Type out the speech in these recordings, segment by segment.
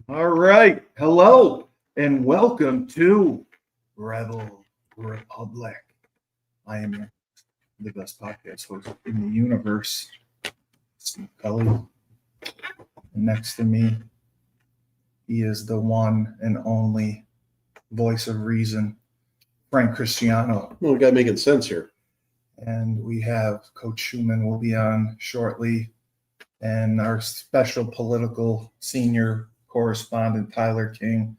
All right. Hello and welcome to Rebel Republic. I am the best podcast host in the universe, Steve Kelly. Next to me, he is the one and only voice of reason, Frank Cristiano. Well, we got making sense here. And we have Coach Schumann will be on shortly, and our special political senior correspondent, Tyler King,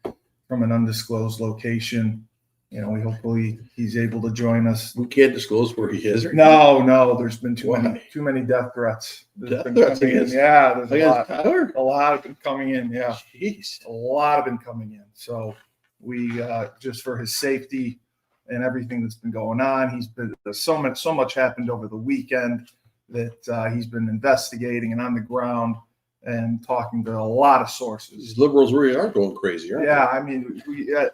from an undisclosed location. We hopefully he's able to join us. We can't disclose where he is. No, there's been too many death threats. Death threats against, yeah, there's Tyler? A lot have been coming in. Yeah, jeez, a lot have been coming in. So we just for his safety and everything that's been going on, he's been so much happened over the weekend that he's been investigating and on the ground and talking to a lot of sources. These liberals really are going crazy, aren't they? Yeah, I mean,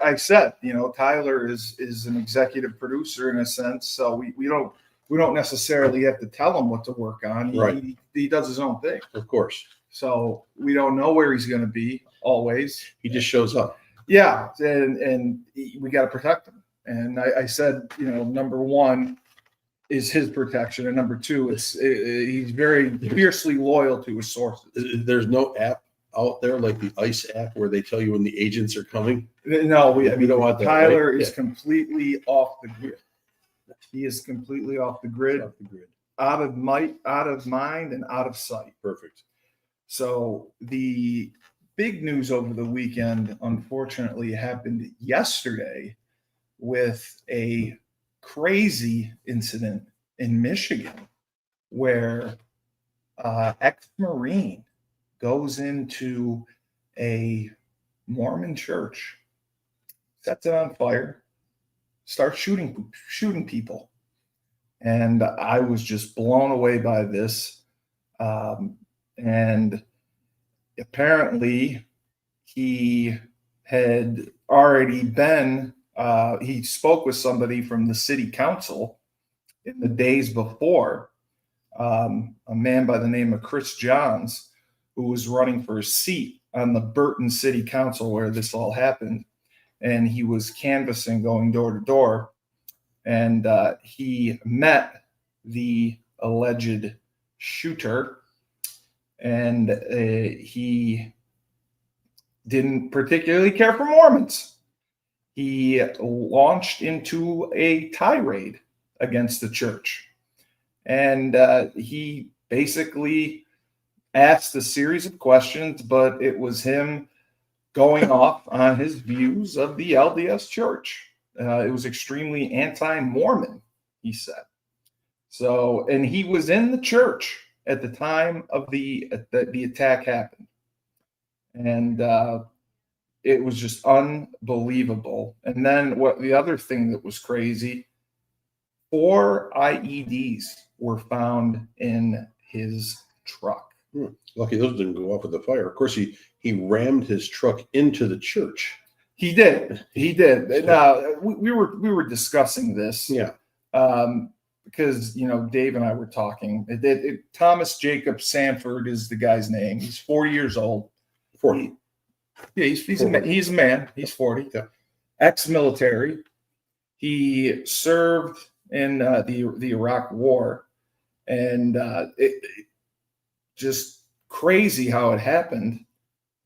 I said, Tyler is an executive producer in a sense, so we don't necessarily have to tell him what to work on. He does his own thing, of course. So we don't know where he's going to be always. He just shows up. Yeah, and we got to protect him. And I said, number one is his protection, and number two, he's very fiercely loyal to his sources. There's no app out there like the ICE app where they tell you when the agents are coming. No, we don't want that. Tyler right? is completely off the grid. He is completely off the grid, out of mind, and out of sight. Perfect. So the big news over the weekend, unfortunately, happened yesterday with a crazy incident in Michigan where ex-Marine goes into a Mormon church, sets it on fire, starts shooting people. And I was just blown away by this. And apparently he had already been he spoke with somebody from the city council in the days before, a man by the name of Chris Johns, who was running for a seat on the Burton City Council where this all happened. And he was canvassing, going door to door. And he met the alleged shooter, and he didn't particularly care for Mormons. He launched into a tirade against the church. And he basically asked a series of questions, but it was him going off on his views of the LDS church. It was extremely anti-Mormon, he said. So, and he was in the church at the time of the attack happened. And it was just unbelievable. And then the other thing that was crazy, 4 IEDs were found in his truck. Lucky those didn't go off with the fire. Of course, he rammed his truck into the church. He did. Now we were discussing this. Yeah. Because Dave and I were talking. Thomas Jacob Sanford is the guy's name. He's 40 years old. 40. Yeah, he's a man. He's 40. Yeah. Ex-military. He served in the Iraq War, and it just crazy how it happened.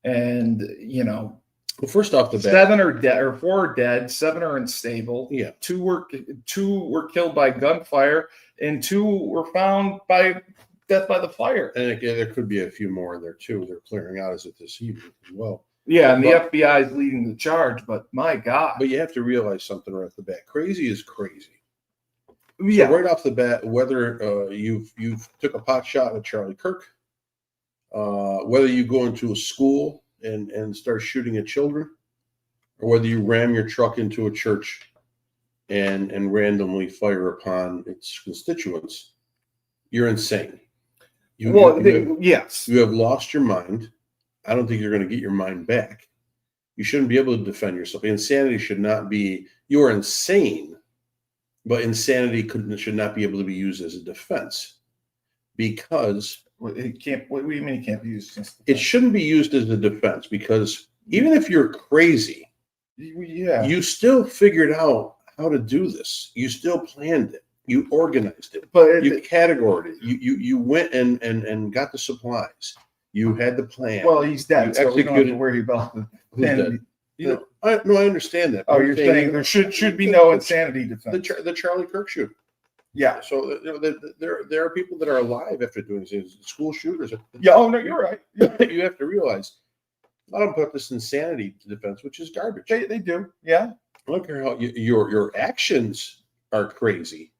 And well, first off the bat, 7 are dead, or 4 are dead. 7 are unstable. Yeah, 2 were killed by gunfire, and 2 were found by death by the fire. And again, there could be a few more in there too. They're clearing out as of this evening as well. Yeah, and the FBI is leading the charge, but my God. But you have to realize something right off the bat. Crazy is crazy. Yeah. So right off the bat, whether you've took a pot shot at Charlie Kirk, whether you go into a school and start shooting at children, or whether you ram your truck into a church and randomly fire upon its constituents, you're insane. Yes. You have lost your mind. I don't think you're going to get your mind back. You shouldn't be able to defend yourself. Insanity should not be, you are insane, but insanity should not be able to be used as a defense, because it can't. What do you mean it can't be used as a defense? It shouldn't be used as a defense because even if you're crazy, Yeah. you still figured out how to do this. You still planned it. You organized it. But You categorized it. You went and got the supplies. You had the plan. well, he's dead, You so we don't have to executed- worry about the Who's insanity. dead? I understand that. Oh, I'm you're saying there should be no insanity defense. the Charlie Kirk shooter. Yeah. So there are people that are alive after doing things. School shooters. Yeah. Oh no, you're right. You have to realize a lot of them put this insanity defense, which is garbage. They do. Yeah. I don't care how your actions are crazy,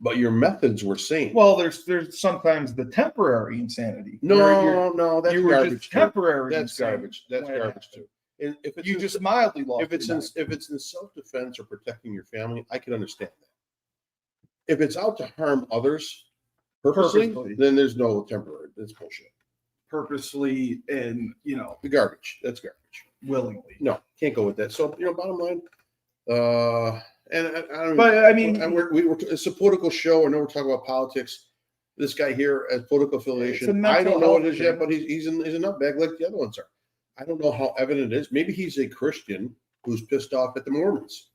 but your methods were sane. Well, there's sometimes the temporary insanity. No, that's you were garbage. just temporary. That's insane garbage. That's when it garbage happened. too. And if it's You in- just mildly lost. if it's your in mind. if it's in self-defense or protecting your family, I can understand that. If it's out to harm others purposely, then there's no temporary. That's bullshit. Purposely and The garbage. That's garbage. willingly. No, can't go with that. So bottom line, and I don't. But I mean, and it's a political show. I know we're talking about politics. This guy here has political affiliation. It's a I don't know what it mental is yet, health but he's a nutbag like the other ones are. I don't know how evident it is. Maybe he's a Christian who's pissed off at the Mormons.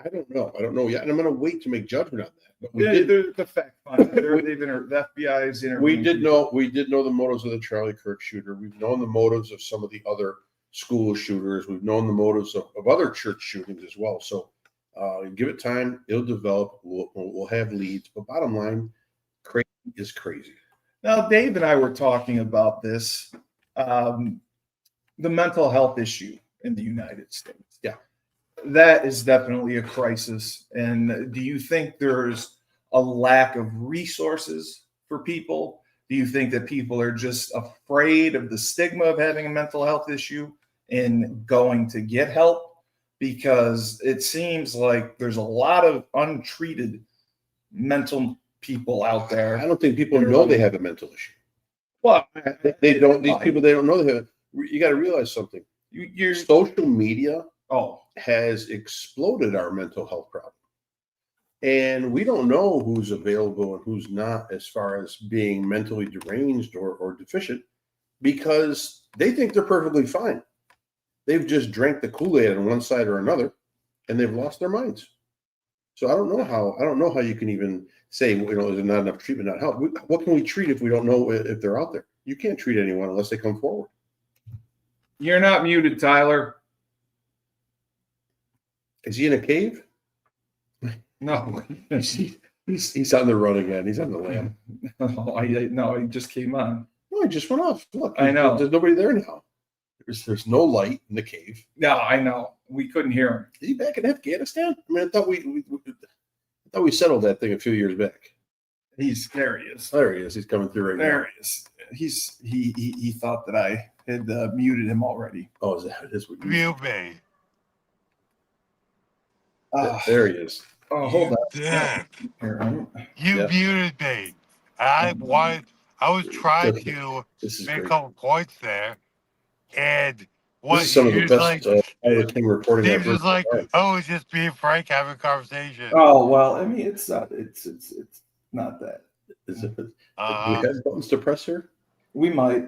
I don't know. I don't know yet, and I'm going to wait to make judgment on that. But we did. the fact finder. The FBI's interviewing. We did know the motives of the Charlie Kirk shooter. We've known the motives of some of the other school shooters. We've known the motives of other church shootings as well. So give it time. It'll develop. We'll have leads. But bottom line, crazy is crazy. Now, Dave and I were talking about this, the mental health issue in the United States. Yeah. That is definitely a crisis. And do you think there's a lack of resources for people? Do you think that people are just afraid of the stigma of having a mental health issue and going to get help? Because it seems like there's a lot of untreated mental people out there. I don't think people know they have a mental issue. Well, They don't. These people, they don't know they have. You got to realize something. you're Social media oh has exploded our mental health problem. And we don't know who's available and who's not as far as being mentally deranged or deficient because they think they're perfectly fine. They've just drank the Kool-Aid on one side or another and they've lost their minds. So I don't know how you can even say, is there not enough treatment, not help? What can we treat if we don't know if they're out there? You can't treat anyone unless they come forward. You're not muted, Tyler. Is he in a cave? No. He's on the run again. He's on the lam. No, he just came on. No, he just went off. Look, I know. There's nobody there now. There's no light in the cave. No, I know. We couldn't hear him. Is he back in Afghanistan? I mean, I thought we settled that thing a few years back. There he is. There he is. He's coming through right now. There he is. He thought that I had muted him already. Oh, is that is what you Mute me. There he is. Oh, hold on. Dick. Here, You Yeah. muted me. I was trying to This is make a great. couple points there, and what This is some of the you best like, thing reporting Steve I've was heard. like, "Oh, it's just being frank, having a conversation." Oh well, I mean, it's not. It's not that. Do we Uh, have buttons to press here? We might.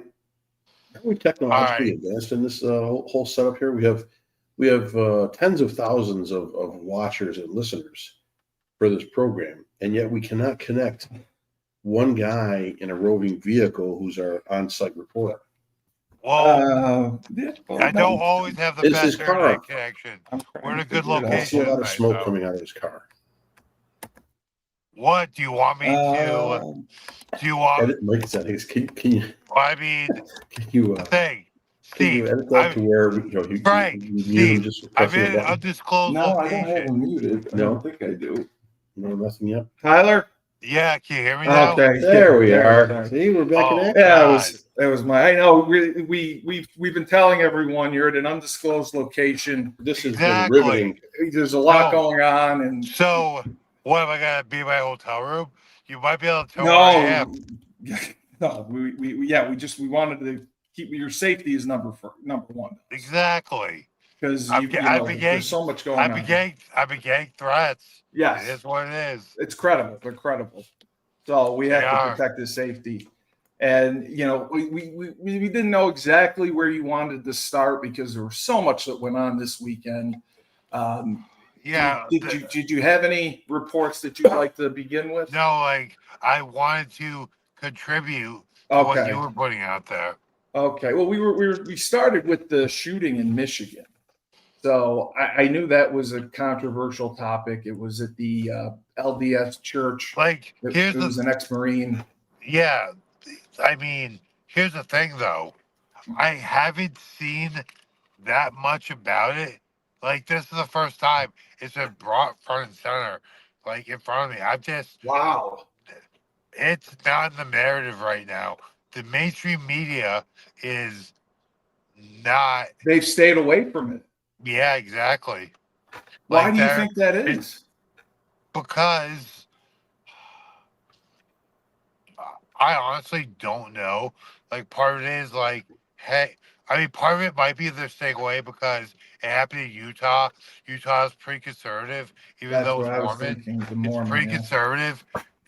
Are we technologically advanced in this whole setup here? We have tens of thousands of watchers and listeners for this program, and yet we cannot connect one guy in a roving vehicle who's our on-site reporter. well, I no. don't always have the It's best his car. internet connection. I'm trying We're in a to good figure it out. I see a lot of Right, smoke so- coming out of his car. What do you want me to? Do you want? Edit Mike settings. Can you I mean, can you Steve. edit that to I'm, where you Frank, mute him Steve, just I'm pressing in the an button? undisclosed No, I don't have location. him muted. I No. don't think I do. No, nothing yet. Tyler. Yeah, can you hear me now? Okay. There we are. Sorry. See, we're back in Oh. action. Yeah, that was my. I know. We've been telling everyone you're at an undisclosed location. This has Exactly. been riveting. There's a lot No. going on, and So, what am I gonna be in my hotel room? You might be able to tell where I am. no. We wanted to keep your safety is number one Exactly. because I've been there's so much going I've on. been getting threats. It Yes, is what it is. it's credible. They're credible. So we have They to are. protect his safety. And, we didn't know exactly where you wanted to start because there was so much that went on this weekend. Yeah. Did you have any reports that you'd like to begin with? No, like I wanted to contribute to what you were putting out there. Okay. Well, we started with the shooting in Michigan. So I knew that was a controversial topic. It was at the LDS church. Like, It was an ex-Marine. Yeah, I mean, here's the thing, though. I haven't seen that much about it. Like, this is the first time it's been brought front and center, like in front of me. Wow. It's not in the narrative right now. The mainstream media is not. They've stayed away from it. Yeah, exactly. Why do you think that is? Because I honestly don't know. Like, part of it is like, hey, I mean, part of it might be they're staying away because it happened in Utah. Utah is pretty conservative, even though it's Mormon. It's pretty conservative,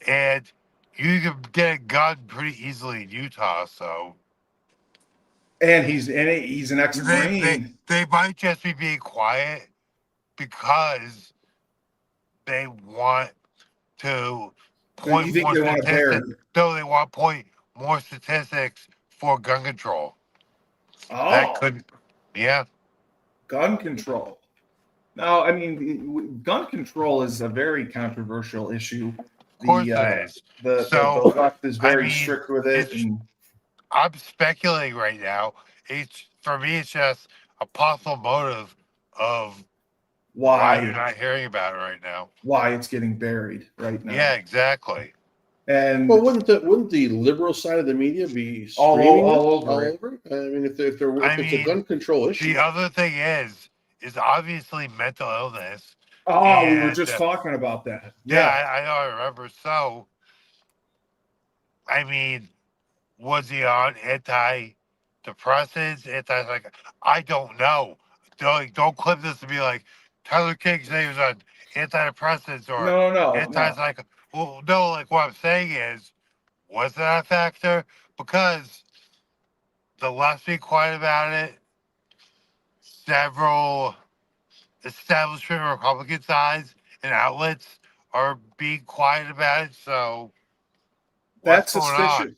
and you can get a gun pretty easily in Utah. So, and he's an ex-Marine. They might just be being quiet because they want to point you think more they want to bury? No, they want to point more statistics for gun control. Oh, that could, yeah. Gun control. No, I mean, gun control is a very controversial issue. Of course it is. The left is very strict with it. I'm speculating right now. For me, it's just a possible motive of why you're not hearing about it right now. Why it's getting buried right now. Yeah, exactly. And well, wouldn't the liberal side of the media be all over it? I mean, if it's a gun control issue. The other thing is obviously mental illness. Oh, we were just talking about that. Yeah, I know. I remember. So, I mean, was he on antidepressants? I don't know. Don't clip this to be like Tyler King saying he was on antidepressants or antipsychotic. Well, no, like what I'm saying is, was that a factor? Because the left being quiet about it, several establishment Republican sides and outlets are being quiet about it. So that's suspicious.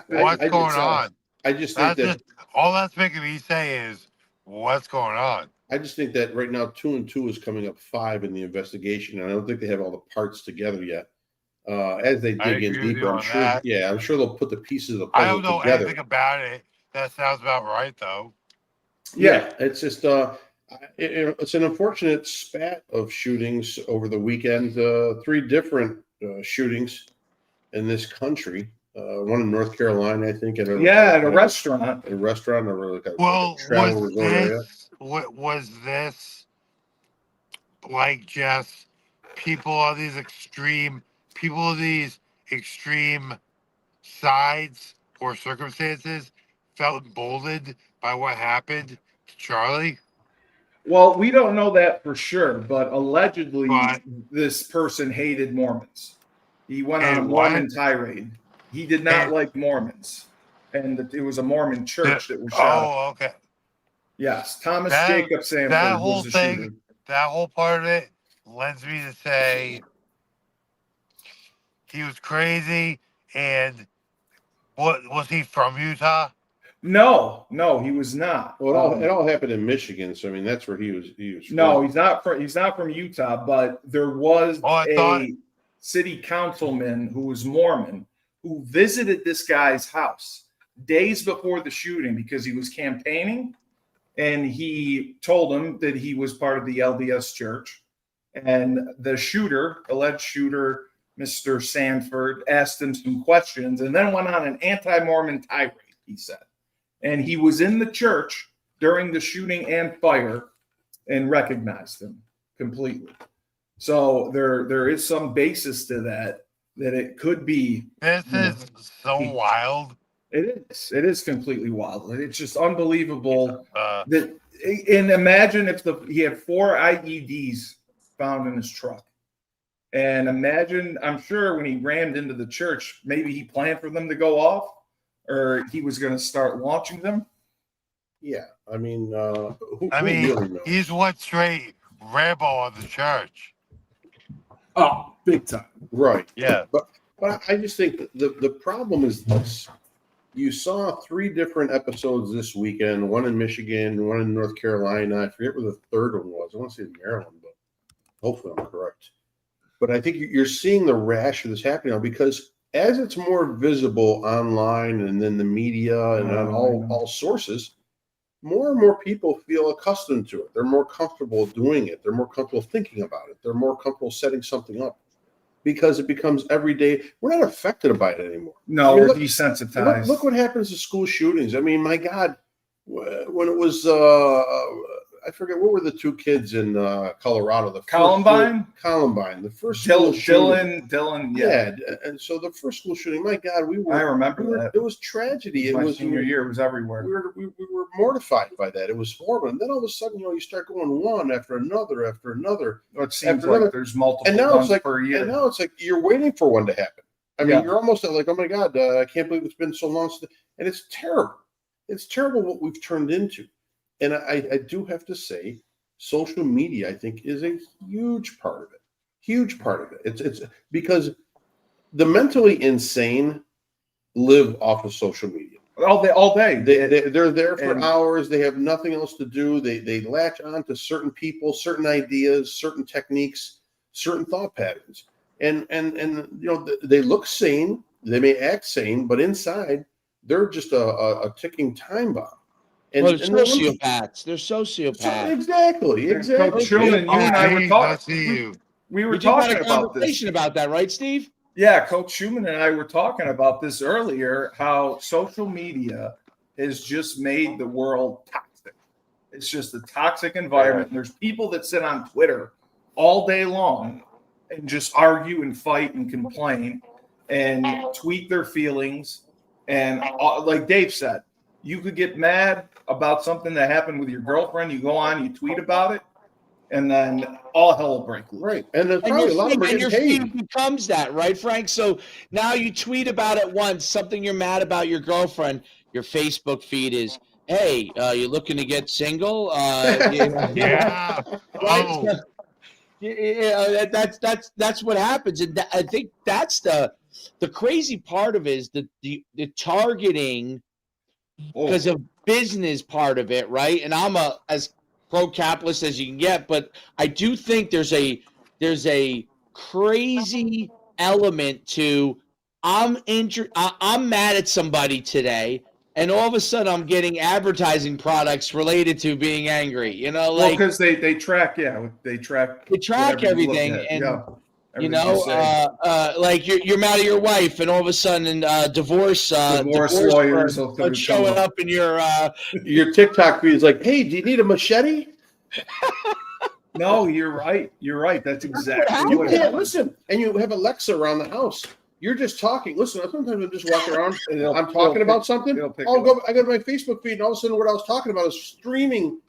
What's going on? I just think that all that's making me say is what's going on. I just think that right now 2 and 2 is coming up 5 in the investigation, and I don't think they have all the parts together yet. As they dig in deeper, I'm sure. Yeah, I'm sure they'll put the pieces of the puzzle together. I don't know anything about it. That sounds about right, though. Yeah, it's just it's an unfortunate spat of shootings over the weekend. 3 different shootings in this country. One in North Carolina, I think, at a restaurant. A restaurant, or like a travel resort area. Was this like just people of these extreme sides or circumstances felt emboldened by what happened to Charlie? Well, we don't know that for sure, but allegedly this person hated Mormons. He went on a Mormon tirade. He did not like Mormons, and it was a Mormon church that was shot. Oh, okay. Yes, Thomas Jacob Sanford was the shooter. That whole part of it lends me to say he was crazy. And what was he from Utah? No, he was not. Well, it all happened in Michigan, so I mean that's where he was. No, he's not from Utah, but there was a city councilman who was Mormon who visited this guy's house days before the shooting because he was campaigning, and he told him that he was part of the LDS church. And the alleged shooter, Mr. Sanford, asked him some questions and then went on an anti-Mormon tirade, he said. And he was in the church during the shooting and fire and recognized him completely. So there is some basis to that it could be. This is so wild. It is completely wild. It's just unbelievable that. And imagine if he had 4 IEDs found in his truck. And imagine, I'm sure when he rammed into the church, maybe he planned for them to go off. or he was going to start launching them. Yeah, I mean, who I mean, really knows? he's one straight rebel of the church. Oh, big time. Right. Yeah. But I just think that the problem is this. You saw 3 different episodes this weekend, one in Michigan, one in North Carolina. I forget where the third one was. I want to say Maryland, but hopefully I'm correct. But I think you're seeing the rash of this happening now because as it's more visible online and then the media and on all sources, more and more people feel accustomed to it. They're more comfortable doing it. They're more comfortable thinking about it. They're more comfortable setting something up because it becomes everyday. We're not affected by it anymore. No, I mean, we're desensitized. Look what happens to school shootings. I mean, my God, when it was, I forget, what were the 2 kids in Colorado? The Columbine? Columbine. The first school shooting. Dylan, Yeah. And so the first school shooting, my God, I remember that. It was tragedy. It My was senior year. It was everywhere. we were mortified by that. It was horrible. And then all of a sudden, you start going one after another after another. It seems after like another. there's multiple And now ones it's like, per year. and now it's like you're waiting for one to happen. I mean, Yeah. you're almost like, oh my God, I can't believe it's been so long. And it's terrible. It's terrible what we've turned into. And I do have to say, social media, I think, is a huge part of it. Huge part of it. It's because the mentally insane live off of social media. All day. They're there for And- hours. They have nothing else to do. They latch on to certain people, certain ideas, certain techniques, certain thought patterns. And they look sane. They may act sane, but inside they're just a ticking time bomb. Well, they're sociopaths. They're sociopaths. Exactly. Coach Schumann, you and I were I talking. see you. We were We just had talking a about this. conversation about that, right, Steve? Yeah, Coach Schumann and I were talking about this earlier, how social media has just made the world toxic. It's just a toxic environment. And there's people that sit on Twitter all day long and just argue and fight and complain and tweet their feelings. And like Dave said, you could get mad about something that happened with your girlfriend. You go on, you tweet about it, and then all hell will break loose. Right. And there's probably a lot of them And getting your paid. feed becomes that, right, Frank? So now you tweet about it once, something you're mad about your girlfriend. Your Facebook feed is, hey, you looking to get single? Yeah. Right? Oh, Yeah, that's what happens, and I think that's the crazy part of it is the targeting because of business part of it, right? And I'm as pro-capitalist as you can get, but I do think there's a crazy element to I'm mad at somebody today. And all of a sudden, I'm getting advertising products related to being angry. Well, Like because they track, they track whatever you look everything, at. and Yeah, you everything know, say. like you're mad at your wife, and all of a sudden, divorce lawyers will are showing up in your. Your TikTok feed is like, hey, do you need a machete? No, you're right. You're right. That's exactly You what can't happens. listen. And you have Alexa around the house. You're just talking. Listen, sometimes I'm just walking around and It'll- I'm talking it'll about pick- something. it'll pick I it up. go to my Facebook feed, and all of a sudden, what I was talking about is streaming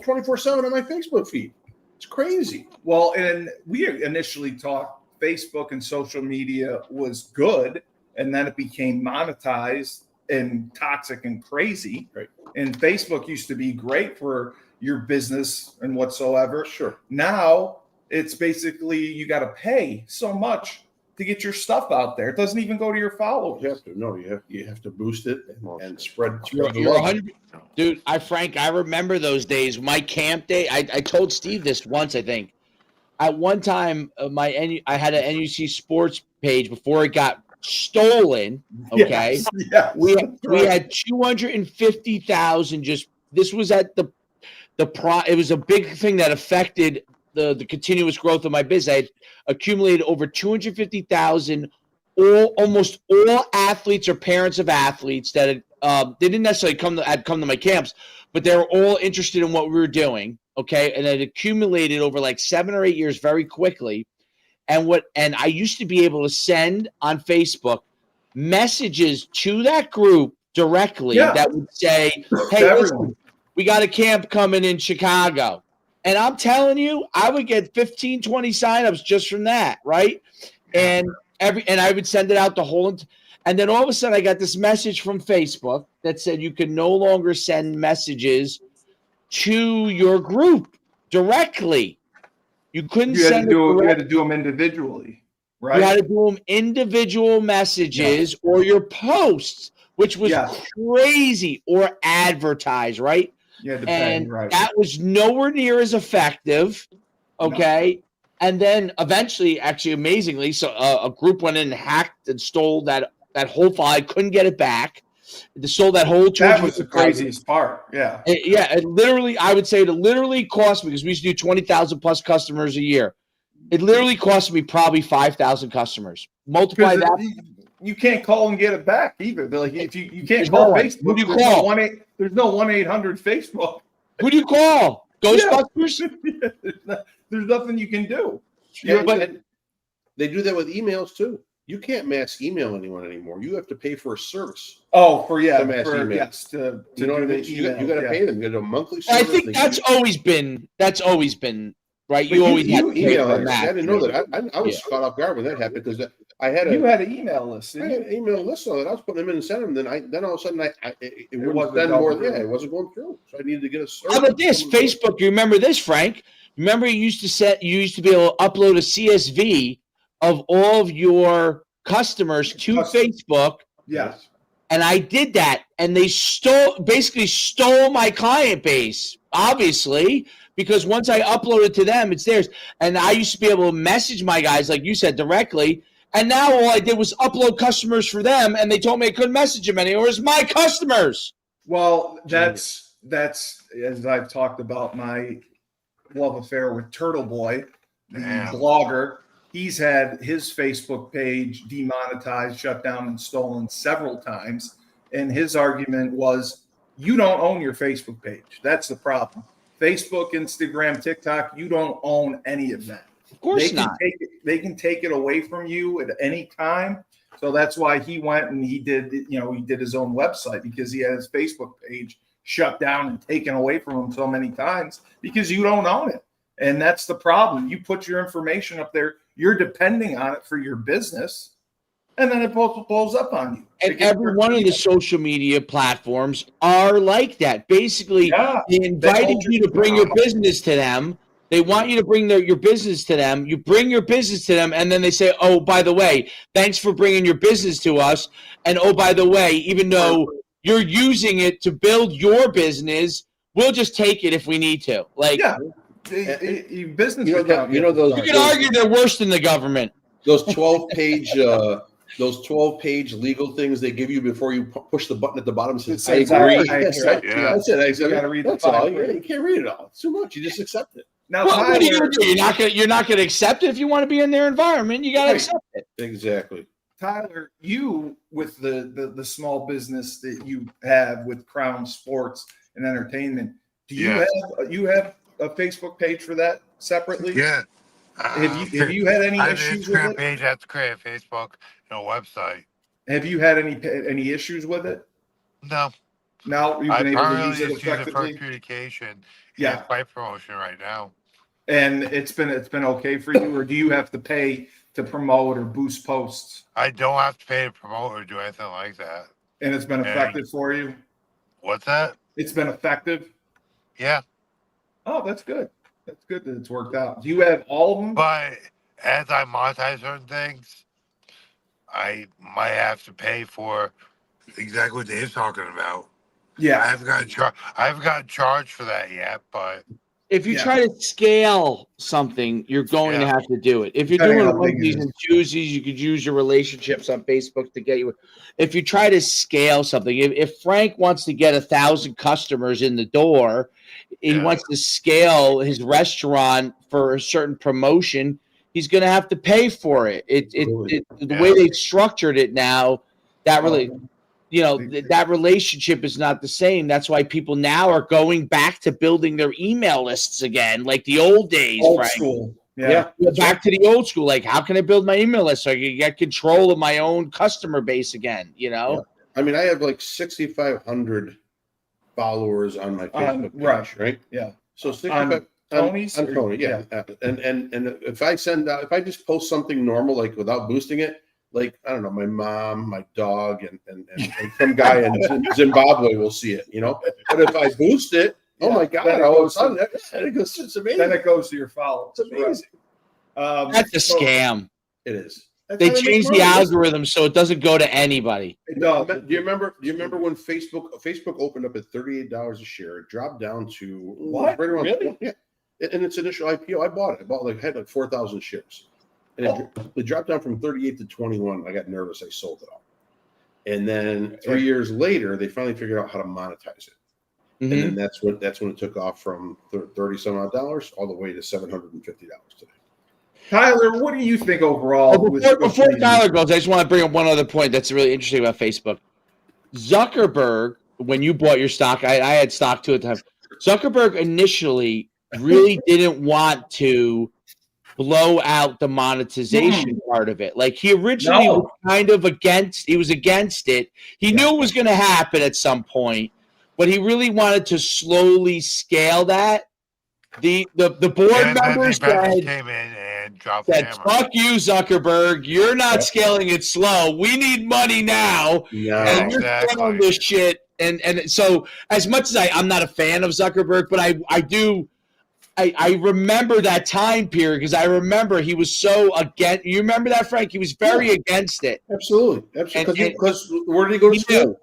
24/7 on my Facebook feed. It's crazy. Well, and we initially thought Facebook and social media was good, and then it became monetized and toxic and crazy. Right. And Facebook used to be great for your business and whatsoever. Sure. Now it's basically you got to pay so much to get your stuff out there. It doesn't even go to your followers. You have to. No, you have to boost it and spread You're the love. 100, dude. I remember those days. My camp day. I told Steve this once. I think at one time I had an NUC sports page before it got stolen. Okay, Yes. we had 250,000. Just this was at it was a big thing that affected the continuous growth of my business. I had accumulated over 250,000. Almost all athletes or parents of athletes that they didn't necessarily come to my camps, but they were all interested in what we were doing. Okay, and it accumulated over like 7 or 8 years very quickly. And I used to be able to send on Facebook messages to that group directly that would say, "Hey, listen, we got a camp coming in Chicago." And I'm telling you, I would get 15, 20 signups just from that, right? And I would send it out the whole, And then all of a sudden, I got this message from Facebook that said you can no longer send messages to your group directly. You couldn't You had send to do it you direct. had to do them individually, right? You had to do them individual messages or your posts, which was Yes. crazy, or advertise, right? You had to pay, And right? that was nowhere near as effective. Okay. And then eventually, actually, amazingly, so a group went in and hacked and stole that whole file. I couldn't get it back. They stole that whole. That was the 250,000. craziest part. Yeah. It literally, I would say, it literally cost me, because we used to do 20,000 plus customers a year. It literally cost me probably 5,000 customers. Multiply Because that. you can't call and get it back either. They're like, if you can't There's call no one. Facebook, Who do you there's call? there's no 1-800 Facebook. Who do you call? Ghostbusters? There's nothing you can do. Yeah, but- and they do that with emails too. You can't mass email anyone anymore. You have to pay for a service. Oh, for To mass email. yes, to You know what I do mean? the You got to emails, pay them. You got a monthly service. I think that's always been right. But You always you had to pay email for it. that. I didn't know that. I was caught off guard when that happened, because I had You had an email list. I Didn't had you? an email list on it. I was putting them in and sending them. Then all of a sudden, it wouldn't wasn't send going more. through. Yeah, it wasn't going through. So I needed to get a service. How about this? Facebook, you remember this, Frank? Remember you used to be able to upload a CSV of all of your customers to Facebook, Yes. and I did that, and they basically stole my client base, obviously, because once I uploaded to them, it's theirs. And I used to be able to message my guys, like you said, directly. And now all I did was upload customers for them, and they told me I couldn't message them anymore. It's my customers. Well, that's as I've talked about my love affair with Turtle Boy, the Damn. blogger. He's had his Facebook page demonetized, shut down, and stolen several times. And his argument was, you don't own your Facebook page. That's the problem. Facebook, Instagram, TikTok, you don't own any of that. Of course They not. they can take it away from you at any time. So that's why he went and he did his own website, because he had his Facebook page shut down and taken away from him so many times because you don't own it. And that's the problem. You put your information up there, you're depending on it for your business, and then it blows up on you. And every one of the social media platforms are like that. Basically, they invited you to bring your business to them. They want you to bring your business to them. You bring your business to them, and then they say, oh, by the way, thanks for bringing your business to us. And oh, by the way, even though you're using it to build your business, we'll just take it if we need to. Like, Yeah. Business You know that- account. you know those- you can argue they're worse than the government. Those 12-page legal things they give you before you push the button at the bottom that says, I It says, agree. I That's agree. it. Yeah. That's it. You gotta read the That's all. fine print. You can't read it all. It's too much. You just accept it. Now, Well, what are you Tyler, going to do? You're not going to accept it if you want to be in their environment. You got to Right. accept it. Exactly. Tyler, you with the small business that you have with Crown Sports and Entertainment, do you have a Facebook page for that separately? Yeah. Have you had any I have an issues with Instagram it? page. I have to create a Facebook and a website. Have you had any issues with it? No, Now you've I been able to primarily use it just use it for effectively, communication. Yeah. And fight promotion right now. and it's been okay for you, or do you have to pay to promote or boost posts? I don't have to pay to promote or do anything like that. And it's been effective for you. What's that? It's been effective. Yeah, Oh, that's good. That's good that it's worked out. Do you have all of them? but as I monetize certain things, I might have to pay for exactly what Dave's talking about. I Yeah. haven't gotten charged for that yet, but If you Yeah. try to scale something, you're going to Yeah. have to do it. If you're Depending doing on how big it onesies is. and twosies, you could use your relationships on Facebook to get you. If you try to scale something, if Frank wants to get 1,000 customers in the door, he Yeah. wants to scale his restaurant for a certain promotion, he's going to have to pay for it. The Yeah. way they've structured it now, that really. That relationship is not the same. That's why people now are going back to building their email lists again, like the old days, Old Frank. school. Yeah. Back to the old school. Like, how can I build my email list so I can get control of my own customer base again? I mean, I have like 6,500 followers on my Facebook page, right? Yeah. So 65 Tony's? on Tony, yeah. And if I just post something normal, like without boosting it, like, I don't know, my mom, my dog, and some guy in Zimbabwe will see it, you know. But if I boost it, oh my God, then it all of a goes sudden, it's amazing. Then it goes to your followers. It's amazing. That's a scam. It is. They changed the algorithm so it doesn't go to anybody. No. Do you remember when Facebook opened up at $38 a share? It dropped down to What? right around Really? Yeah. In its initial IPO, I bought it. I had like 4,000 shares, and it dropped down from 38 to 21. I got nervous. I sold it all, and then 3 years later, they finally figured out how to monetize it, and then that's when it took off from $30 some odd dollars all the way to $750 today. Tyler, what do you think overall? Before Tyler goes, I just want to bring up one other point that's really interesting about Facebook. Zuckerberg, when you bought your stock, I had stock too at the time. Zuckerberg initially really didn't want to blow out the monetization part of it. Like he originally was kind of against it. He knew it was going to happen at some point, but he really wanted to slowly scale that. The board members came in and dropped the hammer. "Fuck you, Zuckerberg! You're not scaling it slow. We need money now, and you're scaling this shit." And so, as much as I'm not a fan of Zuckerberg, but I remember that time period because I remember he was so against. You remember that, Frank? He was very against it. Absolutely. Because where did he go to school?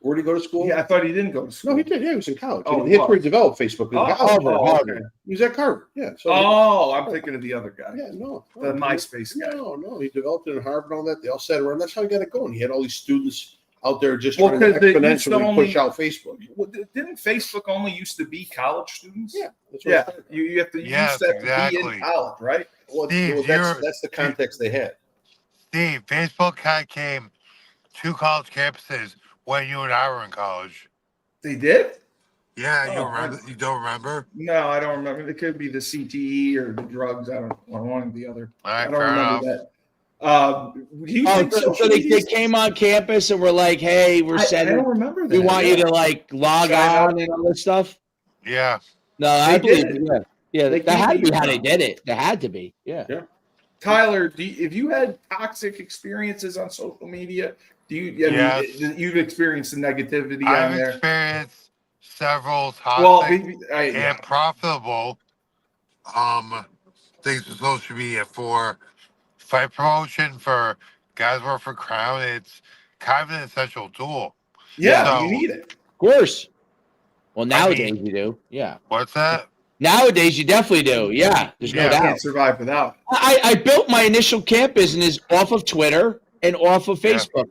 Where did he go to school? Yeah, I thought he didn't go to school. No, he did. Yeah, he was in college. Oh, That's where he developed Facebook. Harvard. Okay. He was at Harvard. Yeah. So I'm thinking of the other guy. Yeah, no. The MySpace guy. No. He developed it in Harvard and all that. They all sat around. That's how he got it going. He had all these students out there just trying to exponentially push out Facebook. Well, didn't Facebook only used to be college students? Yeah. That's what you have to use that to be in college, right? Well, Steve, that's the context they had. Steve, Facebook came to college campuses when you and I were in college. They did? Yeah, you don't remember? No, I don't remember. It could be the CTE or the drugs. I don't one or the other. All right, I don't remember that. So they came on campus and were like, "Hey, we're sending. I don't remember that. We want you to like log on and all this stuff." Yeah. No, I believe did. it. Yeah, that had to be how they did it. That had to be. Yeah. Tyler, if you had toxic experiences on social media, you've experienced the negativity on there? I've experienced several toxic and profitable things with social media for fight promotion, for guys work for Crown. It's kind of an essential tool. Yeah, So, you need it. Of course. Well, nowadays you do. Yeah. What's that? Nowadays you definitely do. Yeah. There's no You doubt. can't survive without it. I built my initial camp business off of Twitter and off of Facebook.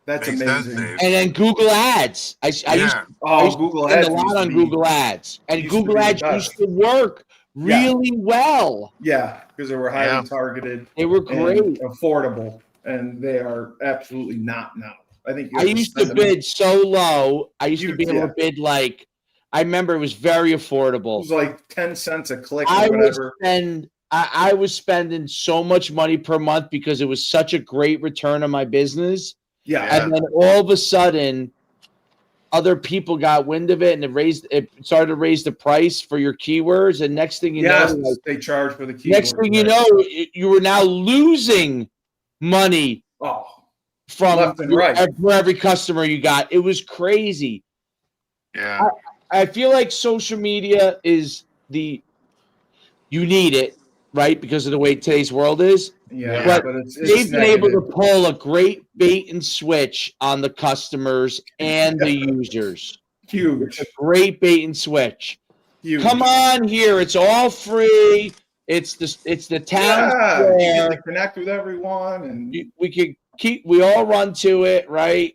That's Makes amazing. sense, And then Google Ads. I used to Google spend Ads a lot on Google Ads. And used to Google be the Ads best. used to work really well. Yeah, because they were highly targeted. They were great. And affordable, and they are absolutely not now. I think I used to bid so low. I used to be able to bid like, I remember it was very affordable. It was like 10 cents a click I or whatever. I was spending so much money per month because it was such a great return on my business. Yeah. And then all of a sudden, other people got wind of it, and it started to raise the price for your keywords. And next thing you know, they charge for the keywords. next thing you know, you were now losing money from left and right. for every customer you got. It was crazy. Yeah. I feel like social media is you need it, right? Because of the way today's world is. Yeah, but they've been able to pull a great bait and switch on the customers and the users. Huge. It's a great bait and switch. Huge. Come on here. It's all free. It's the town square. You get to connect with everyone, and we all run to it, right?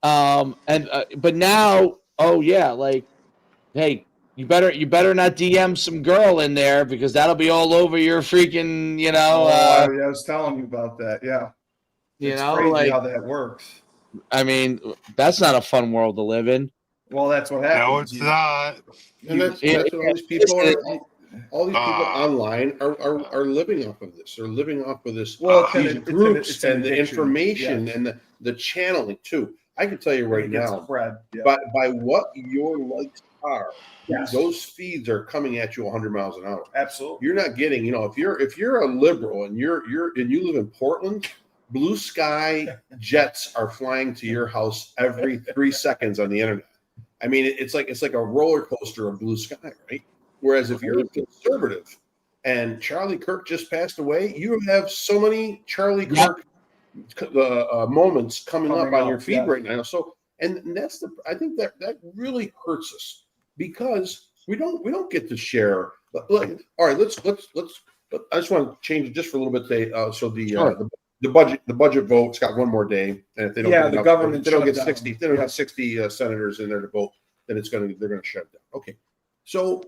But now, like, hey, you better not DM some girl in there because that'll be all over your freaking, I was telling you about that. Yeah. It's crazy like how that works. I mean, that's not a fun world to live in. Well, that's what happens. No, it's not. And that's what all these people are. All these people online are living off of this. They're living off of this. Well, these groups it's an and the addiction. information and the channeling too. I can tell you right It gets now, spread. Yeah. by what your likes are, Yes. those feeds are coming at you 100 miles an hour. Absolutely. You're not getting, if you're a liberal and you live in Portland, blue sky jets are flying to your house every 3 seconds on the internet. I mean, it's like a roller coaster of blue sky, right? Whereas if you're a conservative and Charlie Kirk just passed away, you have so many Charlie Kirk moments coming up on your feed yeah. right now. So, and that's I think that really hurts us because we don't get to share. Like, all right, let's. I just want to change it just for a little bit today. So the budget vote's got one more day, and if they don't, get enough, government they don't get shutdown. 60. If they don't have 60 senators in there to vote, then they're going to shut down. Okay, so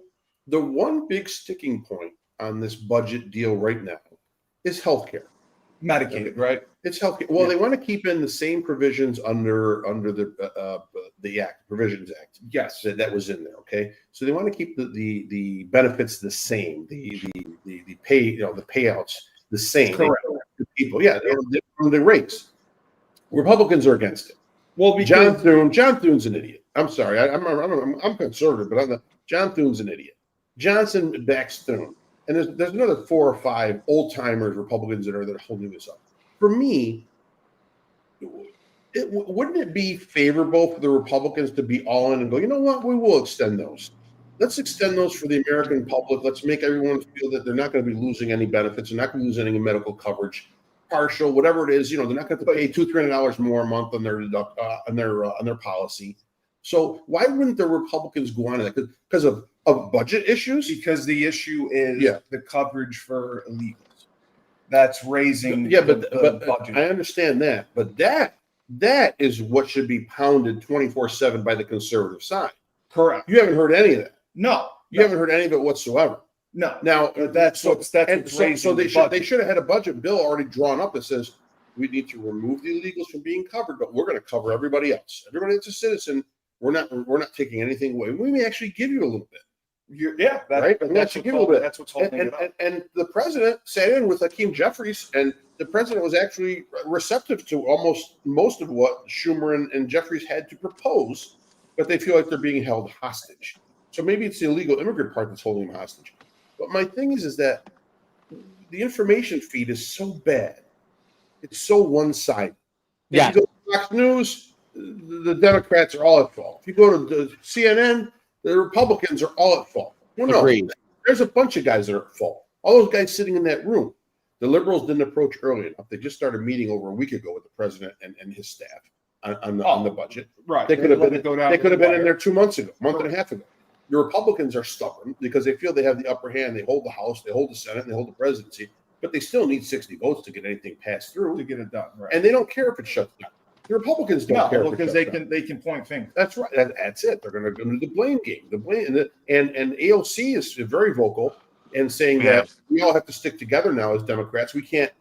the one big sticking point on this budget deal right now is healthcare. Medicaid, right? It's healthcare. Well, they want to keep in the same provisions under the Act, Provisions Act. Yes. That was in there. Okay, so they want to keep the benefits the same, the pay, the payouts the same. Correct. To people, the rates. Republicans are against it. Well, because John Thune's an idiot. I'm sorry, I'm conservative, but John Thune's an idiot. Johnson backs Thune. And there's another 4 or 5 old timers Republicans that are holding this up. For me, wouldn't it be favorable for the Republicans to be all in and go, you know what, we will extend those. Let's extend those for the American public. Let's make everyone feel that they're not going to be losing any benefits. They're not going to lose any medical coverage, partial, whatever it is. They're not going to pay $200-300 more a month on their policy. So why wouldn't the Republicans go on to that? Because of budget issues? Because the issue is the coverage for illegals. That's raising the budget. I understand that. But that is what should be pounded 24/7 by the conservative side. Correct. You haven't heard any of that. No. You haven't heard any of it whatsoever. No. Now So they should have had a budget bill already drawn up that says we need to remove the illegals from being covered, but we're going to cover everybody else. Everybody that's a citizen, we're not taking anything away. We may actually give you a little bit. Right. That's what's holding it up. And the president sat in with Hakeem Jeffries, and the president was actually receptive to almost most of what Schumer and Jeffries had to propose, but they feel like they're being held hostage. So maybe it's the illegal immigrant part that's holding them hostage. But my thing is that the information feed is so bad. It's so one-sided. Yeah. If you go to Fox News, the Democrats are all at fault. If you go to the CNN, the Republicans are all at fault. Well, no, Agreed. there's a bunch of guys that are at fault. All those guys sitting in that room. The liberals didn't approach early enough. They just started meeting over a week ago with the president and his staff on the budget. Right. They could have been in in there 2 months ago, month and a half ago. The Republicans are stubborn because they feel they have the upper hand. They hold the House, they hold the Senate, and they hold the presidency, but they still need 60 votes to get anything passed through. to get it done. Right. And they don't care if it shuts down. The Republicans don't care because they can point fingers. That's right. That's it. They're going to go into the blame game. And AOC is very vocal and saying that we all have to stick together now as Democrats. We can't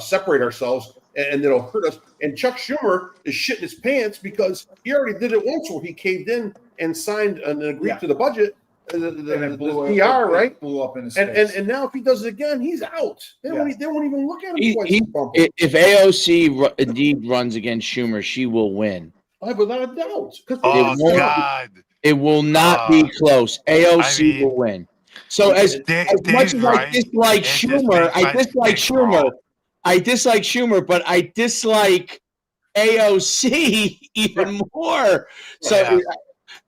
separate ourselves, and it'll hurt us. And Chuck Schumer is shitting his pants because he already did it once where he caved in and signed and agreed to the budget. The PR, right? Blew up in his face. And now if he does it again, he's out. They won't even look at him. If AOC indeed runs against Schumer, she will win. Without a doubt. God. It will not be close. AOC will win. So as much as I dislike Schumer, I dislike Schumer, but I dislike AOC even more. So,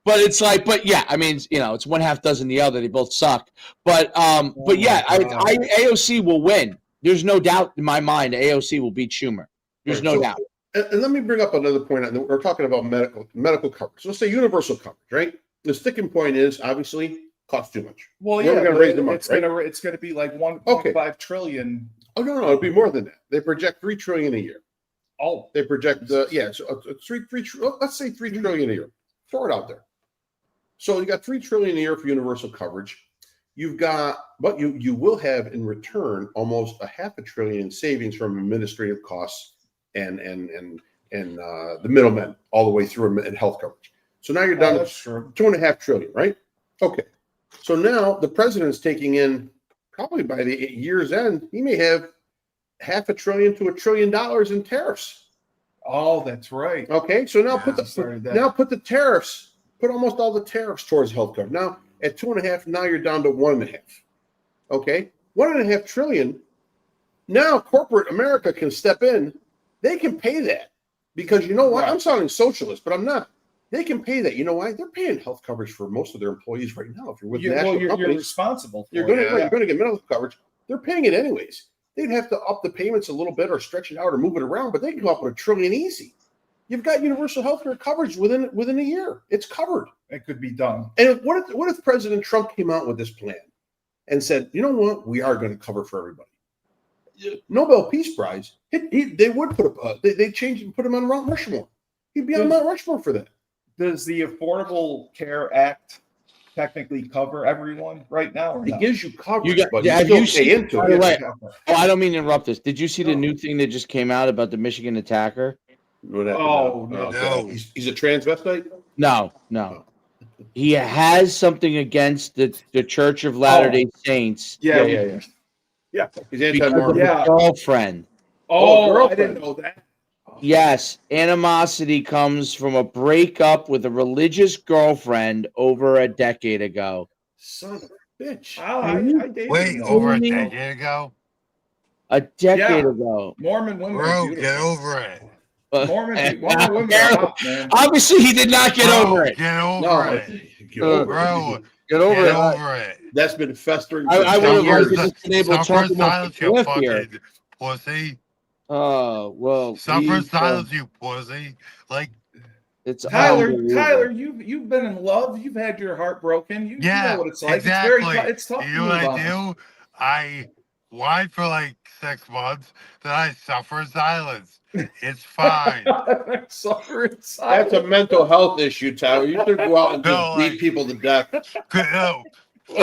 but it's like, I mean, it's one half dozen the other. They both suck. But AOC will win. There's no doubt in my mind AOC will beat Schumer. There's no doubt. And let me bring up another point. We're talking about medical coverage. Let's say universal coverage, right? The sticking point is obviously costs too much. Well, we're going to raise them up, it's going to be like 1.5 trillion. Oh no, it'll be more than that. They project $3 trillion a year. Oh, they project so let's say $3 trillion a year. Throw it out there. So you got $3 trillion a year for universal coverage. You've got, but you will have in return almost $500 billion in savings from administrative costs and the middlemen all the way through in health coverage. So now you're down to $2.5 trillion, right? Okay. So now the president is taking in probably by the year's end, he may have $500 billion to $1 trillion in tariffs. Oh, that's right. Okay, so now Started that. put the tariffs, put almost all the tariffs towards health coverage. Now at 2.5, now you're down to 1.5. Okay, 1.5 trillion. Now corporate America can step in. They can pay that because you know what? Right. I'm sounding socialist, but I'm not. They can pay that. You know why? They're paying health coverage for most of their employees right now. If you're with national you're companies, responsible for you're it. going to get medical coverage. They're paying it anyways. They'd have to up the payments a little bit or stretch it out or move it around, but they can come up with $1 trillion easy. You've got universal health care coverage within a year. It's covered. It could be done. And what if President Trump came out with this plan and said, you know what, we are going to cover for everybody? Nobel Peace Prize. They would they change and put him on Mount Rushmore. He'd be on Mount Rushmore for that. Does the Affordable Care Act technically cover everyone right now? Or It no? gives you coverage, but have you you still pay seen- into by the it. way, Oh, I don't mean to interrupt this. Did you see the No. new thing that just came out about the Michigan attacker? What happened? Oh, no. No. He's a transvestite? No. He has something against the Church of Latter-day Saints Yeah. Yeah. He's because of anti-Mormon. Yeah. his girlfriend. Oh, I girlfriend. didn't know that. Yes, animosity comes from a breakup with a religious girlfriend over a decade ago. Son of a bitch. I dated Wait, them. over a me? decade ago? A decade Yeah. ago. Mormon women are Bro, beautiful. get over it. Mormon women are hot, man. Obviously, he did not get Bro, over it. Get over No, it. get over Bro, it. Get over get it. over it. That's been festering for I would 10 have liked years. to just been able to Suffer talk in about silence, the you cliff here. fucking pussy. Oh well, Suffer in he's, silence, you pussy. Like, it's Tyler, unbelievable. you've been in love. You've had your heart broken. You yeah, know what it's like. exactly. It's tough. You know what I do? I whined for like 6 months, then I suffer in silence. It's fine. Suffer in That's silence. a mental health issue, Tyler. You should go out and just No, beat like- people to death. No.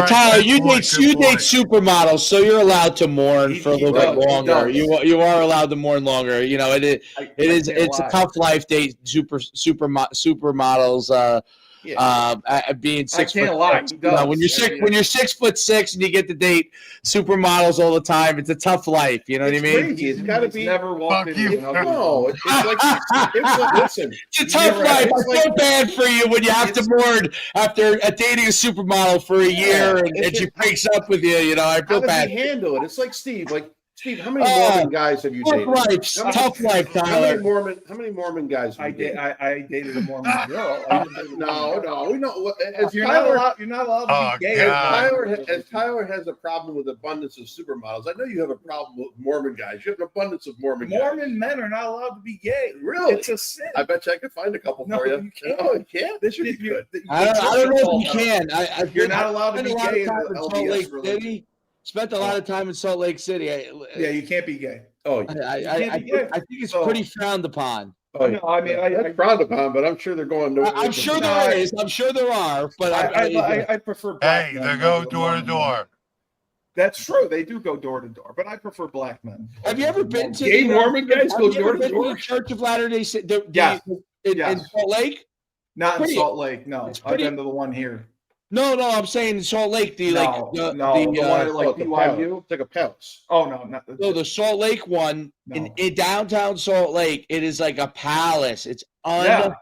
Tyler, Good you point, date good point. supermodels, so you're allowed to mourn for a little does, bit he longer. does. You are allowed to mourn longer. You know, it's a lie. tough life date supermodels being 6 can't foot lie, six. he You know, when does. you're 6'6" and you get to date supermodels all the time, it's a tough life. You know what I It's mean? crazy. It's got to be. never walked Fuck into you. an ugly No, it's like listen. It's a tough You're life. right. I feel bad for you when you have to mourn after dating a supermodel for a year and she breaks up with you. You know, I How feel does bad. he handle it? It's like Steve. Steve, how many Mormon guys have you Tough dated? life, How many- tough life, How Tyler. many Mormon guys have I you dated? dated a Mormon girl. I didn't date a Mormon girl. No, we know. As You're Tyler, not allowed Oh, to be gay. God. as Tyler has a problem with abundance of supermodels, I know you have a problem with Mormon guys. You have an abundance of Mormon guys. Mormon men are not allowed to be gay. Really? It's a sin. I bet you I could find a couple No, for you. you can't. No, you can't. This should be good. I don't know if you can. You're not allowed to spent be a lot gay of in time the in Salt LDS Lake religion. City. Spent a lot of time in Salt Lake City. Yeah, you can't be gay. Oh, I think it's So- pretty frowned upon. oh, No, I mean, that's frowned upon, but I'm sure they're going. I'm sure No, there is. I'm sure there are. But I prefer black Hey, men they over go the door to Mormon men. door. That's true. They do go door to door, but I prefer black men. have you ever been to Gay the, Mormon guys have go you ever door to been door? the Church of Latter-day Saints? Yes. In Yes. Salt Lake? Not in Pretty- Salt Lake. No, it's I've pretty- been to the one here. No, I'm saying in Salt Lake. The one at like the BYU. It's like a palace. Oh no, not No, the Salt Lake one No. in downtown Salt Lake. It is like a palace. It's Yeah.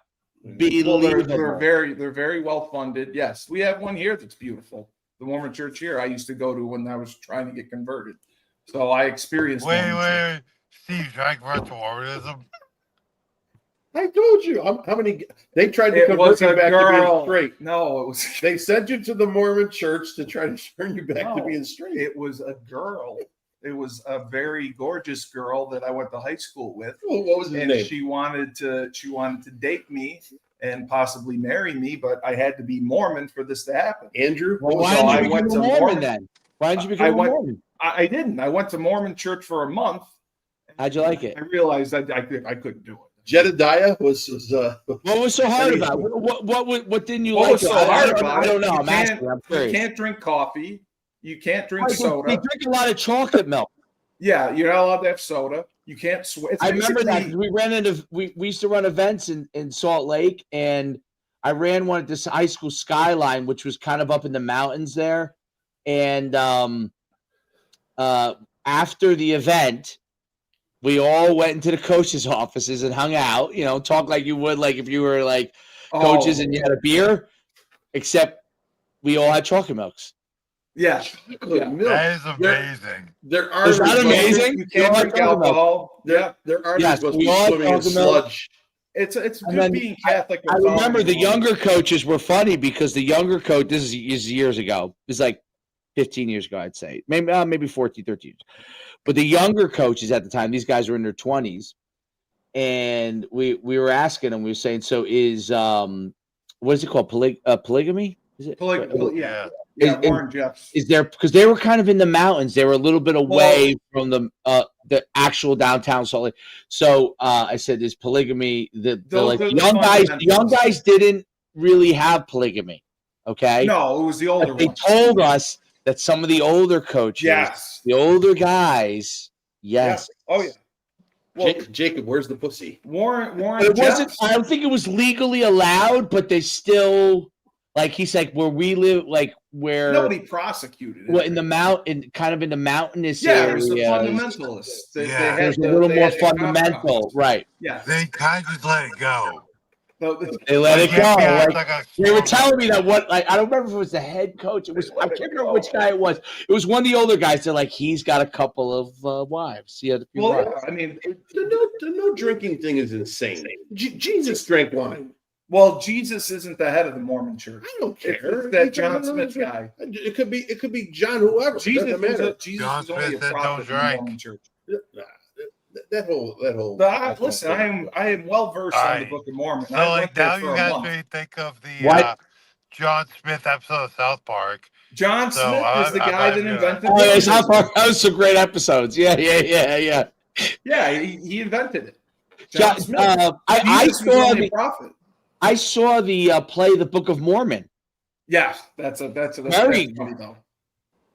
unbelievable. Well, they're very well funded. Yes, we have one here that's beautiful. The Mormon church here I used to go to when I was trying to get converted. So I experienced. Mormon church. Wait. Steve, trying to convert to Mormonism? I told you. How many? They tried to It convert was you a back to being girl. straight. No, it was. They sent you to the Mormon church to try to turn you back to No. being straight. It was a girl. It was a very gorgeous girl that I went to high school with, Well, what was his and name? she wanted to date me and possibly marry me, but I had to be Mormon for this to happen. Andrew. Well, So why I didn't you went become a to Mormon Mormon. then? Why didn't you I become a went- Mormon? I didn't. I went to Mormon church for a month. How'd you like it? I realized I couldn't do it. Jedediah was What was so hard Any- about it? What didn't you What like? was so hard about I don't it? know. You I'm asking. I'm You curious. can't drink coffee. You can't drink They soda. drink a lot of chocolate milk. Yeah, you're not allowed to have soda. You can't swear. I remember that 'cause we used to run events in Salt Lake, and I ran one at this high school Skyline, which was kind of up in the mountains there. And after the event, we all went into the coaches' offices and hung out, talk like you would like if you were like coaches and you had a beer, except we all had chocolate milks. Yeah. Chocolate milk. That is amazing. There are Is that amazing? You can't drink alcohol. Yeah. There are Yes, supposed to we be all swimming in chocolate milk. sludge. It's And good then being Catholic. I and remember the following younger coaches were funny because the younger coach, this is years ago. It's like 15 years ago, I'd say. Maybe 14, 13 years. But the younger coaches at the time, these guys were in their 20s. And we were asking them, we were saying, so is what is it called? Polygamy? Is it? Yeah. Yeah. Yeah, Warren Jeffs. Is there, because they were kind of in the mountains, they were a little bit away from the actual downtown Salt Lake. So I said, is polygamy the young guys didn't really have polygamy. Okay. No, it was the older But they ones. told us that some of the older coaches, Yes. the older guys, yes. Yeah. Oh yeah. Well, Jacob, where's the pussy? Warren But it wasn't. Jeffs. I don't think it was legally allowed, but they still, like he's like, where we live, like where Nobody prosecuted it. well, in the kind of in the mountainous Yeah, it areas. was the fundamentalists. Yeah. There's a little more fundamental, right? Yeah. They kind of just let it go. They let it go. Yeah, Like, it's like a they were storm. telling me that I don't remember if it was the head coach. It was I can't remember which guy it was. It was one of the older guys. They're like, he's got a couple of wives. He had a few Well, wives. yeah, I mean, The no drinking thing is insane. Jesus drank wine. well, Jesus isn't the head of the Mormon Church. I don't care. It's that John Smith guy. It could be John whoever. Jesus Doesn't matter. Jesus John is only a Smith said prophet don't in the drink. Mormon Church. That whole. Listen, I am well versed on the Alright. Book of Mormon. So I like went there now for you a guys month. may think of the What? John Smith episode of South Park. John So, Smith is the I'm guy not that gonna- invented. Oh, yeah, Mormonism. South Park. That was some great episodes. Yeah. Yeah, he invented it. John, John Smith. I Jesus was saw only a the prophet. play, The Book of Mormon. Yeah, that's Very- funny though.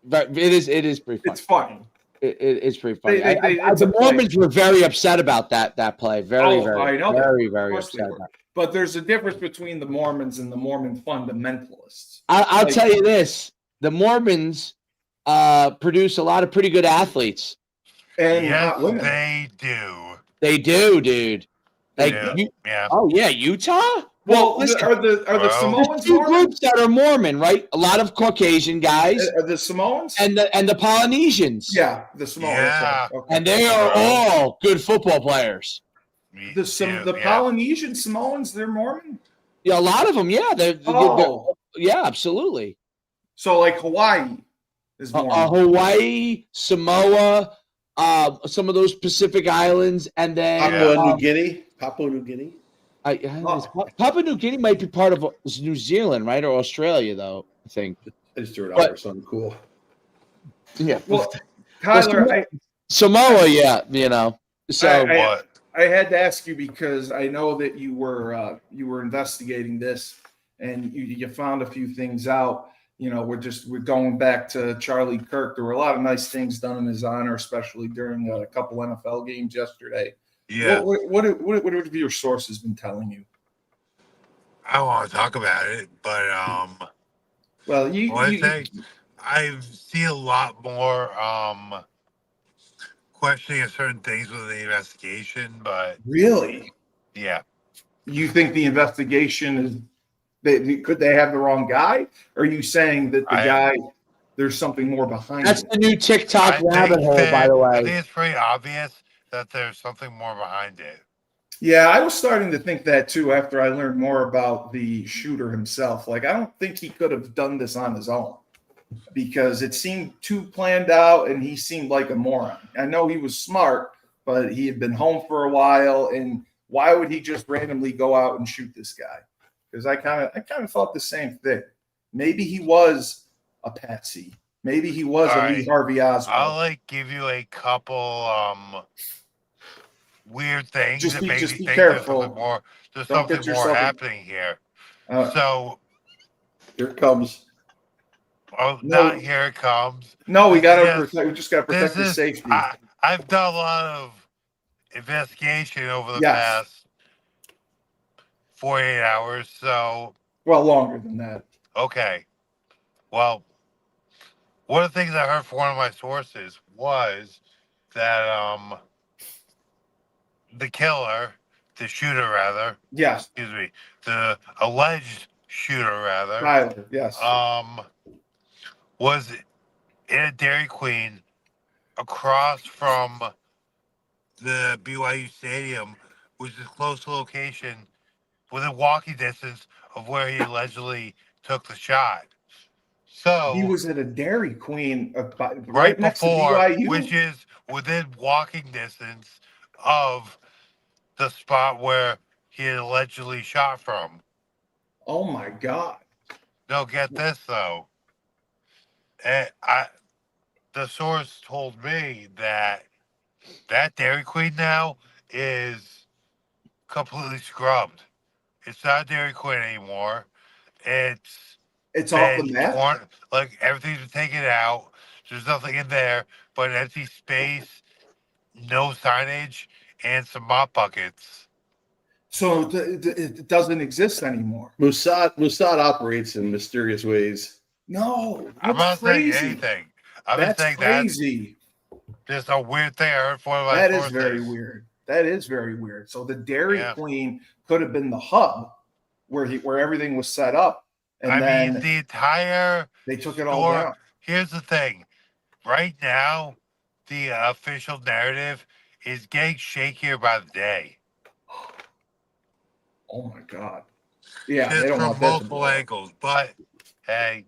But it is pretty funny. It's funny. It's pretty funny. It's The a play. Mormons were very upset about that play. Very, Oh, I very, know that. very, Of very course they upset were. about it. But there's a difference between the Mormons and the Mormon fundamentalists. I'll Like- tell you this: the Mormons produce a lot of pretty good athletes. And Yes, hot women. they do. They do, dude. Like, Yeah. oh yeah, Utah. Well, listen, are the Well, Samoans there's two Mormon? groups that are Mormon, right? A lot of Caucasian guys Are the Samoans? and the Polynesians. Yeah, the Samoans. Yeah. Okay. And they are all good football players. Me the too, yeah. Polynesian Samoans, they're Mormon. Yeah, a lot of them. Yeah, they're Oh, yeah, absolutely. so like Hawaii is Mormon. Hawaii, Samoa, some of those Pacific islands, and then Papua New Guinea. Papua New Guinea might be part of New Zealand, right, or Australia, though. I think. I just threw it But- out for something cool. Yeah. Well, Tyler, Samoa, yeah, So What? I had to ask you because I know that you were investigating this and you found a few things out. You know, we're going back to Charlie Kirk. There were a lot of nice things done in his honor, especially during a couple NFL games yesterday. Yeah. What have your sources been telling you? I don't want to talk about it, but Well, I see a lot more questioning of certain things with the investigation, but really, yeah. you think the investigation is? Could they have the wrong guy? Or are you saying that the guy there's something more behind that's it? the new TikTok rabbit hole, by the I way. think it's pretty obvious that there's something more behind it. Yeah, I was starting to think that too after I learned more about the shooter himself. Like, I don't think he could have done this on his own because it seemed too planned out and he seemed like a moron. I know he was smart, but he had been home for a while. And why would he just randomly go out and shoot this guy? Because I kind of thought the same thing. Maybe he was a patsy. Maybe he was All a right. Lee Harvey Oswald. I'll give you a couple weird things Just that be- make just me be think careful. there's Don't something get more yourself in- happening here. Uh, So Here it comes. not here it comes. no, we got to Yes. protect. We just got to protect his safety. I've done a lot of investigation over the Yes. past 48 hours. So, Well, longer than that. okay. Well, one of the things I heard from one of my sources was that the killer, the shooter rather, Yes, excuse me, the alleged shooter rather, Tyler. Yes. was in a Dairy Queen across from the BYU Stadium, which is close to location, within walking distance of where he allegedly took the shot. So He was at a Dairy Queen right right next to before, BYU. which is within walking distance of the spot where he had allegedly shot from. Oh my God. No, get this though. The source told me that Dairy Queen now is completely scrubbed. It's not Dairy Queen anymore. It's It's off the been map. torn, like everything's been taken out. There's nothing in there but an empty space, no signage, and some mop buckets. So it doesn't exist anymore. Mossad operates in mysterious ways. No, I'm that's not saying crazy. anything. I'm just That's saying that's crazy. just a weird thing I heard from one of my That is sources. very weird. That is very weird. So the Dairy Yeah. Queen could have been the hub where everything was set up, and I then mean, the entire they took it all store. down. Here's the thing. Right now, the official narrative is getting shakier by the day. Oh my God. Yeah, Just they don't from want that to multiple blow up. angles. But hey,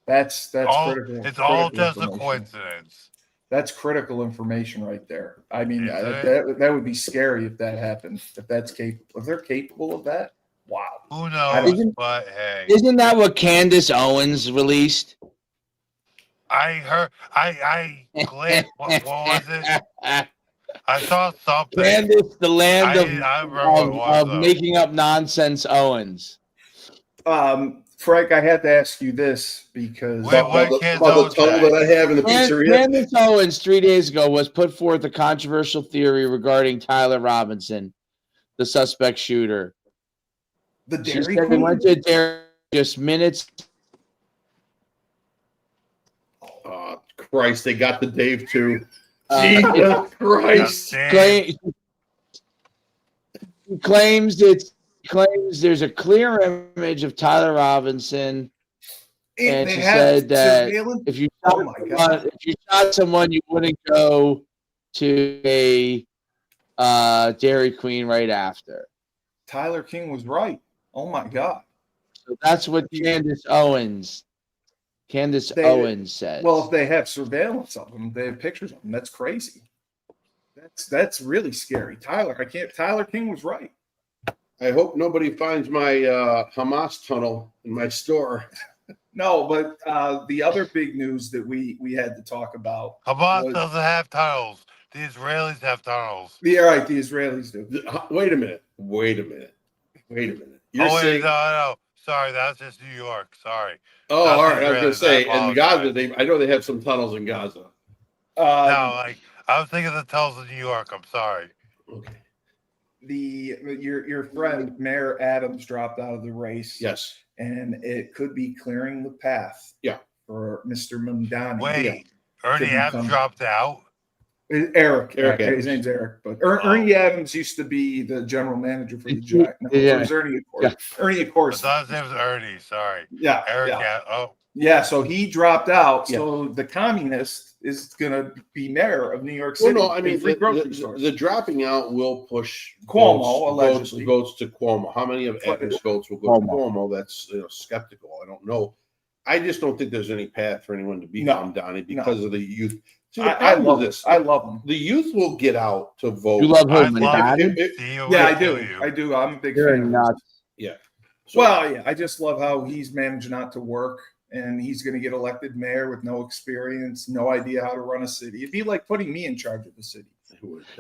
That's all critical. it's all critical just a information. coincidence. That's critical information right there. I mean, Is it? that would be scary if that happened. If that's capable, if they're capable of that, wow. Who I knows? don't- But hey, Isn't that what Candace Owens released? I heard. I glanced. What was it? I saw something. Candace, the land I remember what it was, of though. making up nonsense Owens. Frank, I had to ask you this because Wait, what can't About those the tunnel say? that I have in the pizzeria. Candace Owens 3 days ago was put forth a controversial theory regarding Tyler Robinson, the suspect shooter. the She Dairy said they Queen. went to Dairy just minutes. Christ, they got the Dave too. It Jesus Christ. Damn. claims there's a clear image of Tyler Robinson, and They she had said that surveillance. if you Oh my God. shot someone, you wouldn't go to a Dairy Queen right after. Tyler King was right. Oh my God. So that's what Candace Owens said. Well, if they have surveillance of him, they have pictures of him. That's crazy. That's really scary. Tyler King was right. I hope nobody finds my Hamas tunnel in my store. No, but the other big news that we had to talk about. Hamas was- doesn't have tunnels. The Israelis have tunnels. Yeah, right. The Israelis do. Wait a minute. You're Oh wait, saying, no. Sorry, that's just New York. Sorry. oh, That's all right. I was going to Israelis. say, I in Gaza, apologize. I know they have some tunnels in Gaza. No, like I was thinking of the tunnels in New York. I'm sorry. Okay. Your friend Mayor Adams dropped out of the race. Yes. And it could be clearing the path. Yeah. For Mr. Mamdani. Wait, Ernie To Adams become- dropped out. Eric Adams. His name's Eric, but Ernie Adams used to be the general manager for the Jack. No, Yeah. it was Ernie, of course. Yeah. Ernie, of I course. thought his name was Ernie. Sorry, Yeah, Eric. yeah. Oh, Yeah, so he dropped out. Yeah. So the communist is going to be mayor of New York Well, City. no, I mean, free grocery stores. the dropping out will push Cuomo, allegedly. votes to Cuomo. How many of Adams' votes will go to Cuomo? That's skeptical. I don't know. I just don't think there's any path for anyone to beat Mamdani because of the youth. See, the I problem love with this. I love him. The youth will get out to vote. You love I him, love Mamdani? you. Steve, Yeah, I will do. kill you. I do. I'm a big You're fan. nuts. Yeah. So, Well, yeah, I just love how he's managed not to work, and he's going to get elected mayor with no experience, no idea how to run a city. It'd be like putting me in charge of the city.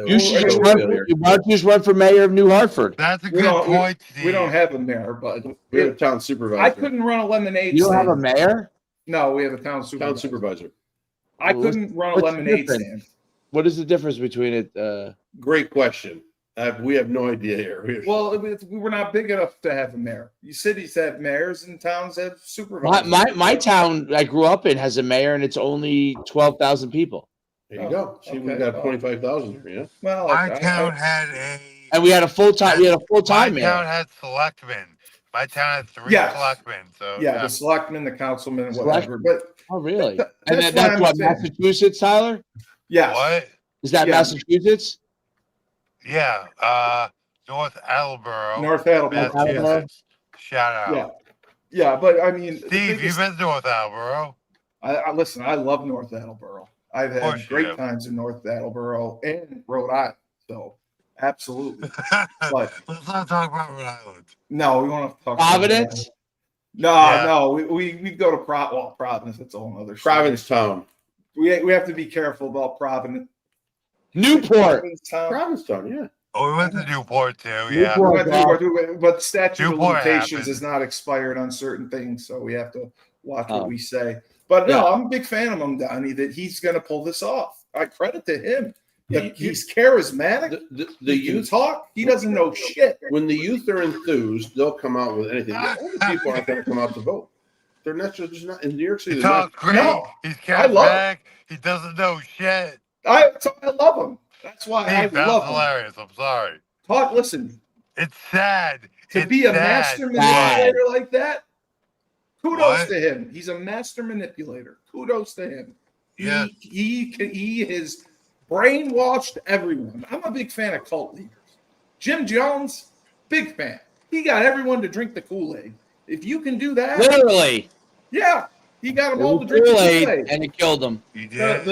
You should just why don't you just run for mayor of New Hartford? That's a We good don't- point, Steve. We don't have a mayor, but we have a town supervisor. I couldn't run a lemonade You don't stand. have a mayor? No, we have a town supervisor. Town supervisor. I couldn't run a what's the lemonade difference? stand. What is the difference between it? Great question. We have no idea here. Well, we were not big enough to have a mayor. Cities have mayors and towns have supervisors. My town I grew up in has a mayor, and it's only 12,000 people. There you go. See, we okay. got 25,000 there, yeah. Well, My town had And we had a full-time. We had a full-time my mayor. town had selectmen. My town had 3 Yes. selectmen. So yeah, the selectmen, the councilmen, Select- whatever. But Oh, really? That- And that's that's what what I'm saying. Massachusetts, Tyler? yes, what? Is that Yeah. Massachusetts? Yeah. North Attleboro, North Attleboro. Massachusetts. Shout out. Yeah, yeah. But I mean, the Steve, biggest- you've been to North Attleboro. I listen. I love North Attleboro. I've Of course had you great do. times in North Attleboro and Rhode Island. So, absolutely. But Let's not talk about Rhode Island. no, we want to talk Providence? No, Yeah. no. We go to Providence. That's a whole other story. Provincetown. We have to be careful about Providence. Newport. Provincetown. Provincetown, yeah. Oh, we went to Newport too. Yeah. We went through, but statute of Newport limitations happened. is not expired on certain things, so we have to watch Oh. what we say. But no, I'm a big fan of him, Donnie, that he's going to pull this off. I credit to him. Yeah, He's charismatic. The He can youth, talk. He doesn't know shit. when the youth are enthused, they'll come out with anything. The older people aren't going to come out to vote. They're not just not in New York City. He they're not- talks great. No, He's I love charismatic. He doesn't know shit. I love him. That's why I Steve, that love was him. hilarious. I'm sorry. Talk. Listen, It's sad. to It's be a sad. master manipulator like that, kudos What? to him. He's a master manipulator. Kudos to him. Yeah. He has brainwashed everyone. I'm a big fan of cult leaders. Jim Jones, big fan. He got everyone to drink the Kool-Aid. If you can do that, Literally. yeah, he got them It all was to drink the Kool-Aid, Kool-Aid. and it killed them. You did.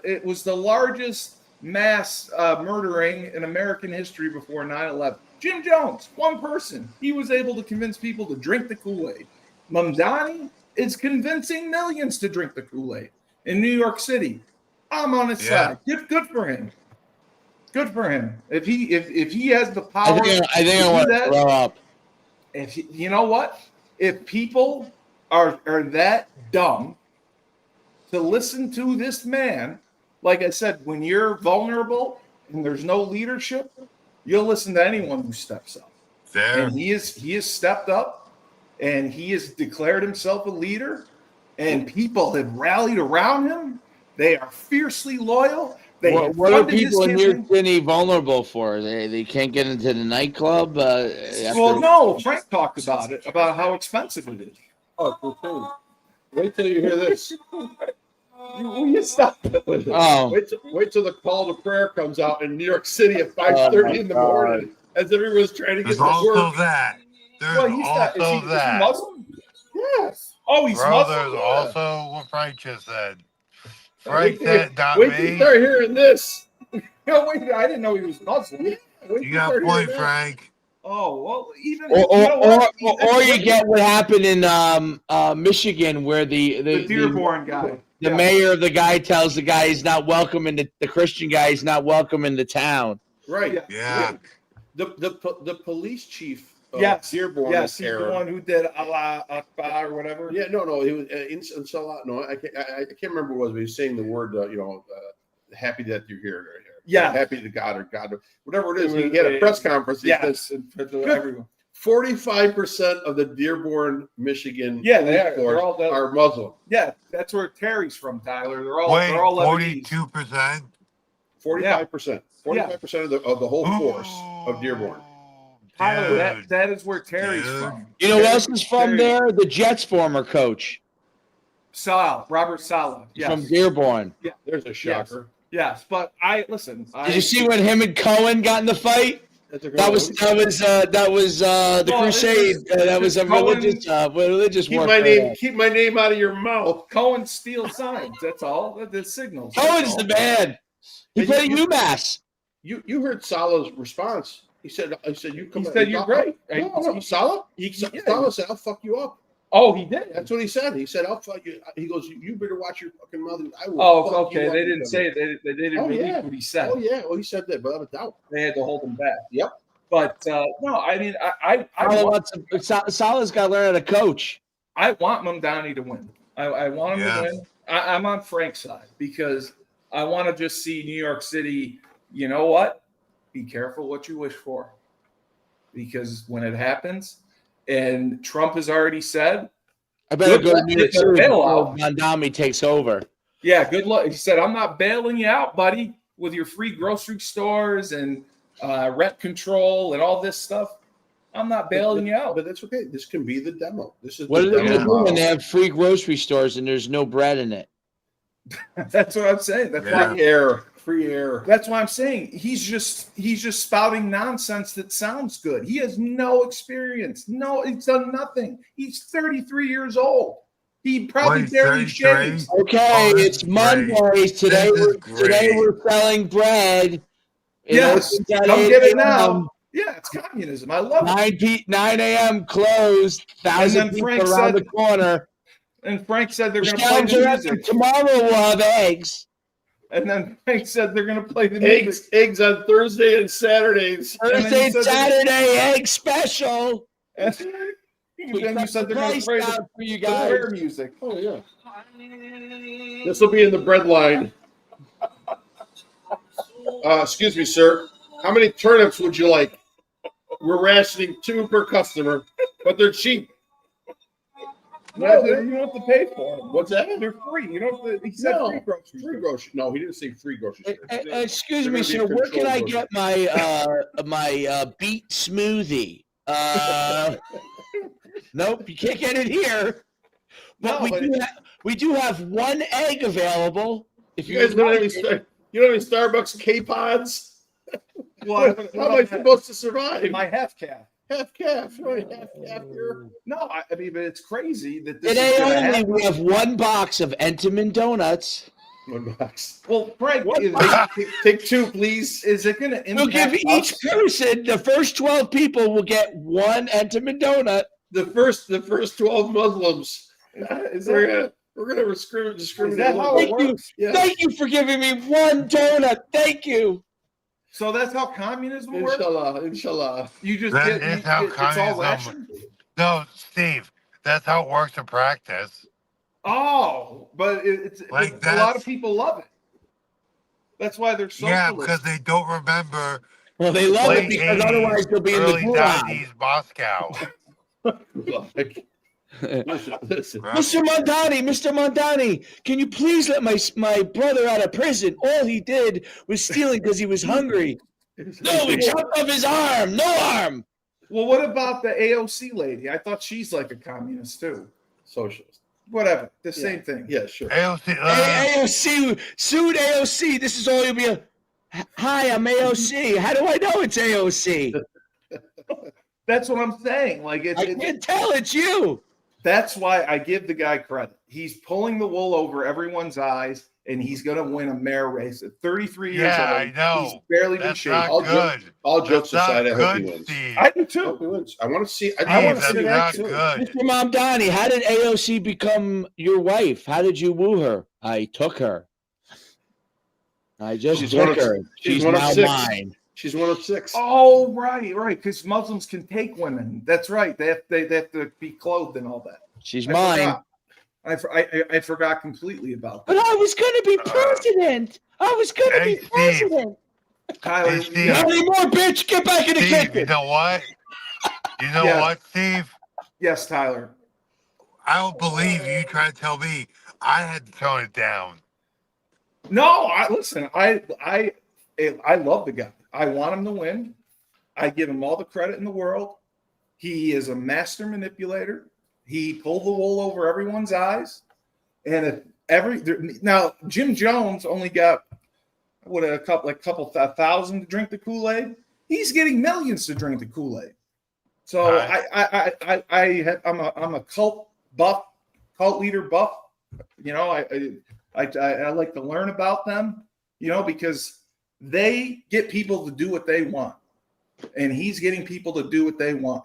It was the largest mass murdering in American history before 9/11. Jim Jones, one person, he was able to convince people to drink the Kool-Aid. Mamdani is convincing millions to drink the Kool-Aid in New York City. I'm on his Yeah. side. Good for him. Good for him. If he has the I power, think I do want to that. throw up. you know what? If people are that dumb to listen to this man, like I said, when you're vulnerable and there's no leadership, you'll listen to anyone who steps up. There. And he has stepped up, and he has declared himself a leader, and people have rallied around him. They are fiercely loyal. They have What are funded his people in New York campaign. City vulnerable for? They can't get into the nightclub. Well, no, Frank talked about it, about how expensive it is. Oh, cool. Wait till you hear this. You stop. Oh, Wait till the call to prayer comes out in New York City at 5:30 in the morning, as everyone's trying to get There's to also work. that. There's Well, he's not. Is also he that. Muslim? Yes. Oh, he's Bro, Muslim. there's Yeah. also what Frank just said. Wait Frank till- said, not Wait till you me. start hearing this. No, wait, I didn't know he was Muslim. Wait till You got a start hearing point, this. Frank. Oh well, even or you know what? or you get what happened in Michigan, where the Dearborn guy. the Yeah. mayor of the guy tells the guy he's not welcome in the Christian guy is not welcome in the town. Right. Yeah. The police chief of Yes. Dearborn Yes, he's the era. one who did Allah Akbar or whatever. Yeah, no, he was in Salah. No, I can't remember what it was, but he's saying the word, happy that you're here. Yeah. Happy to God or God, whatever it is. He had a press conference. He Yes, said and for everyone. 45% of the Dearborn, Michigan Yeah, police they are. force They're all that- are Muslim. Yeah, that's where Terry's from, Tyler. They're all Wait, they're all Lebanese. 42%? 45%. 45% of the whole force of Dearborn. Tyler, Dude. that is where Terry's Dude. from. You know who else is from Terry- there? The Jets' former coach Robert Saleh. Yes. from Dearborn. There's a shocker. Yes, but listen. Did you see when him and Cohen got in the fight? That's a That was the Well, Crusade. That was a Cohen- religious keep warfare. my name out of your mouth. Cohen steals signs. That's all. The signals. Cohen's the man. He And played you- UMass. You heard Salah's response. He said you come. He said you're great. No, Salah. Salah said I'll fuck you up. Oh, he did. That's what he said. He said I'll fuck you. He goes, you better watch your fucking mouth. I will. Oh, fuck okay. you up They in didn't front say of it. They didn't Oh, release yeah. what he you." said. Oh yeah. Well, he said that without a doubt. They had to hold him back. Yep. But no, I mean, Salah's got to learn how to coach. I want Mamdani to win. I want him Yeah. to win. I'm on Frank's side because I want to just see New York City. You know what? Be careful what you wish for, because when it happens, and Trump has already said, I better Good go to luck New York getting City the before bailout. Mondami takes over. Yeah, good luck. He said, I'm not bailing you out, buddy, with your free grocery stores and rent control and all this stuff. I'm not bailing you out. But that's okay. This can be the demo. This is What the are they demo going to do when model. they have free grocery stores and there's no bread in it? That's what I'm saying. That's Yeah. why Free air. That's why I'm saying he's just spouting nonsense that sounds good. He has no experience. No, he's done nothing. He's 33 years old. He probably Wait, barely 33? shaves. Okay, Oh, this it's is Monday. great. Today, This is today great. we're selling bread. It Yes, opens at come 8 get it a.m. now. Yeah, it's communism. I love it. 9 a.m. closed. 1,000 then people Frank around said- the corner. And Frank said they're The going to play shelves the are empty. music. Tomorrow we'll have eggs. And then Frank said they're going to play the music. Eggs on Thursday and Saturdays. then Thursday, he said Saturday egg special. And We then you cut said the they're going to price play down the for you prayer guys. music. Oh yeah. This will be in the bread line. Excuse me, sir. How many turnips would you like? We're rationing 2 per customer, but they're cheap. No, you don't have to pay for them. What's that? They're free. You don't have to. He said No, free groceries. free grocery. No, he didn't say free grocery. Excuse They're me, gonna be sir. Where can controlled I grocery. get my beet smoothie? Nope, you can't get it here. But No, we do have 1 egg available. If You guys you don't have like any. it. You don't have any Starbucks K-Pods? Well, How am I supposed to survive? my half calf? Half calf. You want half calf here? No, I mean, but it's crazy that this Today is going to only, happen. we have 1 box of Entenmann donuts. $1. Well, Frank, What? Take 2, please. is it going to We'll give impact each us? person, the first 12 people will get 1 Entenmann donut. The first 12 Muslims. Is We're gonna discriminate. Is that how it Thank you. works? Yeah. Thank you for giving me 1 donut. Thank you. So that's how communism works. Inshallah. You just That get is how it's all communism- ration. No, Steve, that's how it works in practice. Oh, but it's Like but a lot of that's- people love it. That's why they're Yeah, socialists. because they don't remember Well, they love it late because 80s, otherwise they'll be in the early gulag. 90s Moscow. Listen. Mr. Mondani, can you please let my brother out of prison? All he did was stealing because he was hungry. No, we chopped off his arm. No arm. Well, what about the AOC lady? I thought she's like a communist too. Socialist. Whatever, the same thing. Yeah, sure. AOC, AOC, sued AOC. This is all you'll be. Hi, I'm AOC. How do I know it's AOC? That's what I'm saying. Like I can't tell. It's you. that's why I give the guy credit. He's pulling the wool over everyone's eyes, and he's going to win a mayor race at 33 years Yeah, old. I know. He's barely been that's shaved. not All good. All jokes That's not aside, I hope he good, wins. Steve. I do I hope too. he wins. I want to see. I wanna Steve, see that's that not too. good. Mr. Mamdani, how did AOC become your wife? How did you woo her? I took her. I just She's took one of- her. she's She's one of now 6. mine. She's one of 6. Oh, right. Because Muslims can take women. That's right. They have to be clothed and all that. She's I mine. forgot. I forgot completely about But that. I was going to be president. I was going to Hey, be Steve. president. Tyler, Hey, Steve. Not anymore, bitch. Get back in the Steve, you kitchen. know what? You know Yeah. what, Steve? yes, Tyler. I don't believe you trying to tell me I had to tone it down. No, listen. I love the guy. I want him to win. I give him all the credit in the world. He is a master manipulator. He pulled the wool over everyone's eyes. And now Jim Jones only got a couple thousand to drink the Kool-Aid. He's getting millions to drink the Kool-Aid. So Right. I'm a cult leader buff. You know, I like to learn about them. You know, because they get people to do what they want, and he's getting people to do what they want,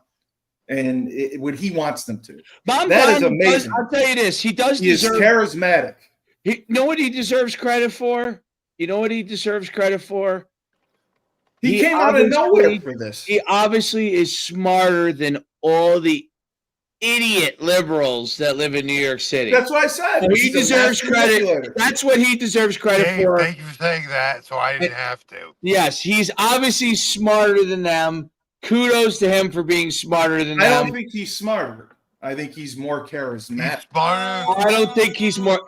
and what he wants them to. That is amazing. I'll tell you this. He does He is deserve. charismatic. You know what he deserves credit for? You know what he deserves credit for? He He came out of obviously- nowhere for this. He obviously is smarter than all the idiot liberals that live in New York City. That's what I said. He He's a deserves master credit. manipulator. That's what he deserves credit Dave, for. thank you for saying that, so I didn't have to. Yes, he's obviously smarter than them. Kudos to him for being smarter than I them. don't think he's smarter. I think he's more He's charismatic. smarter. I don't think he's more.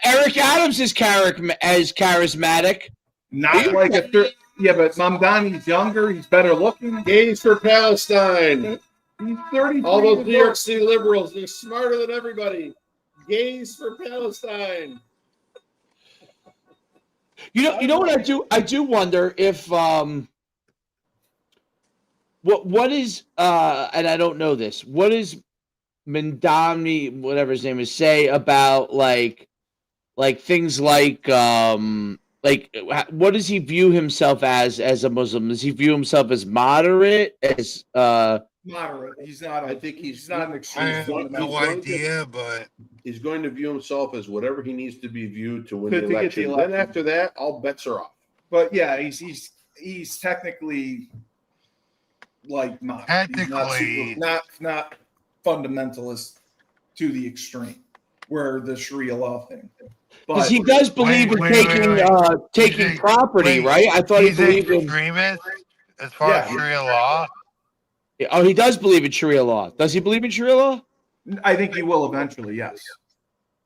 Eric Adams is charismatic. Not like yeah, but Mamdani's younger. He's better looking. Gays for Palestine. He's 33. All those New York City liberals, they're smarter than everybody. Gays for Palestine. You know what I do? I do wonder if what is and I don't know this. What is Mandami, whatever his name is, say about like things like what does he view himself as a Muslim? Does he view himself as moderate, as Moderate. He's not. I think he's not an I extreme. have no fundamental. idea, but He's going to view himself as whatever he needs to be viewed to win To the get the election. election. Then after that, all bets are off. But yeah, he's technically like not. Technically. Not fundamentalist to the extreme, where the Sharia law thing. because But he does believe in wait, taking He's a- property, wait, right? I thought he he's an believed in. extremist as far Yeah. as Sharia law. Oh, he does believe in Sharia law. Does he believe in Sharia law? I think he will eventually. Yes,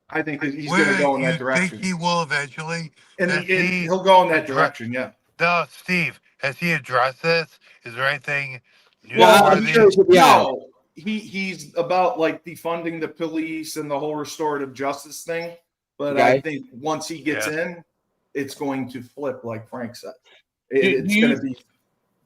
I think that he's Wait, going to go in you that direction, think he will eventually? and Has he he'll go in that address- direction. Yeah. No, Steve, has he addressed this? Is there anything Well, I'm newsworthy? sure yeah. No, he's about like defunding the police and the whole restorative justice thing. But I Okay. think once he gets in, it's going to flip, like Frank said. Do It's you- going to be.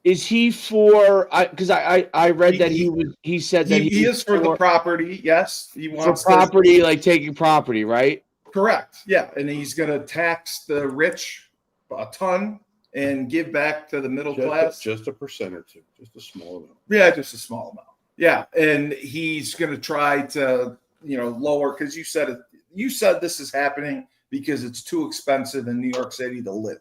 Is he for? Because I read that He- he said that He is for the property. Yes, he for wants property, like taking property, right? Correct. Yeah, and he's going to tax the rich a ton and give back to the middle class. Just a percent or two, just a small amount. Yeah, just a small amount. Yeah, and he's going to try to, lower, because you said this is happening because it's too expensive in New York City to live.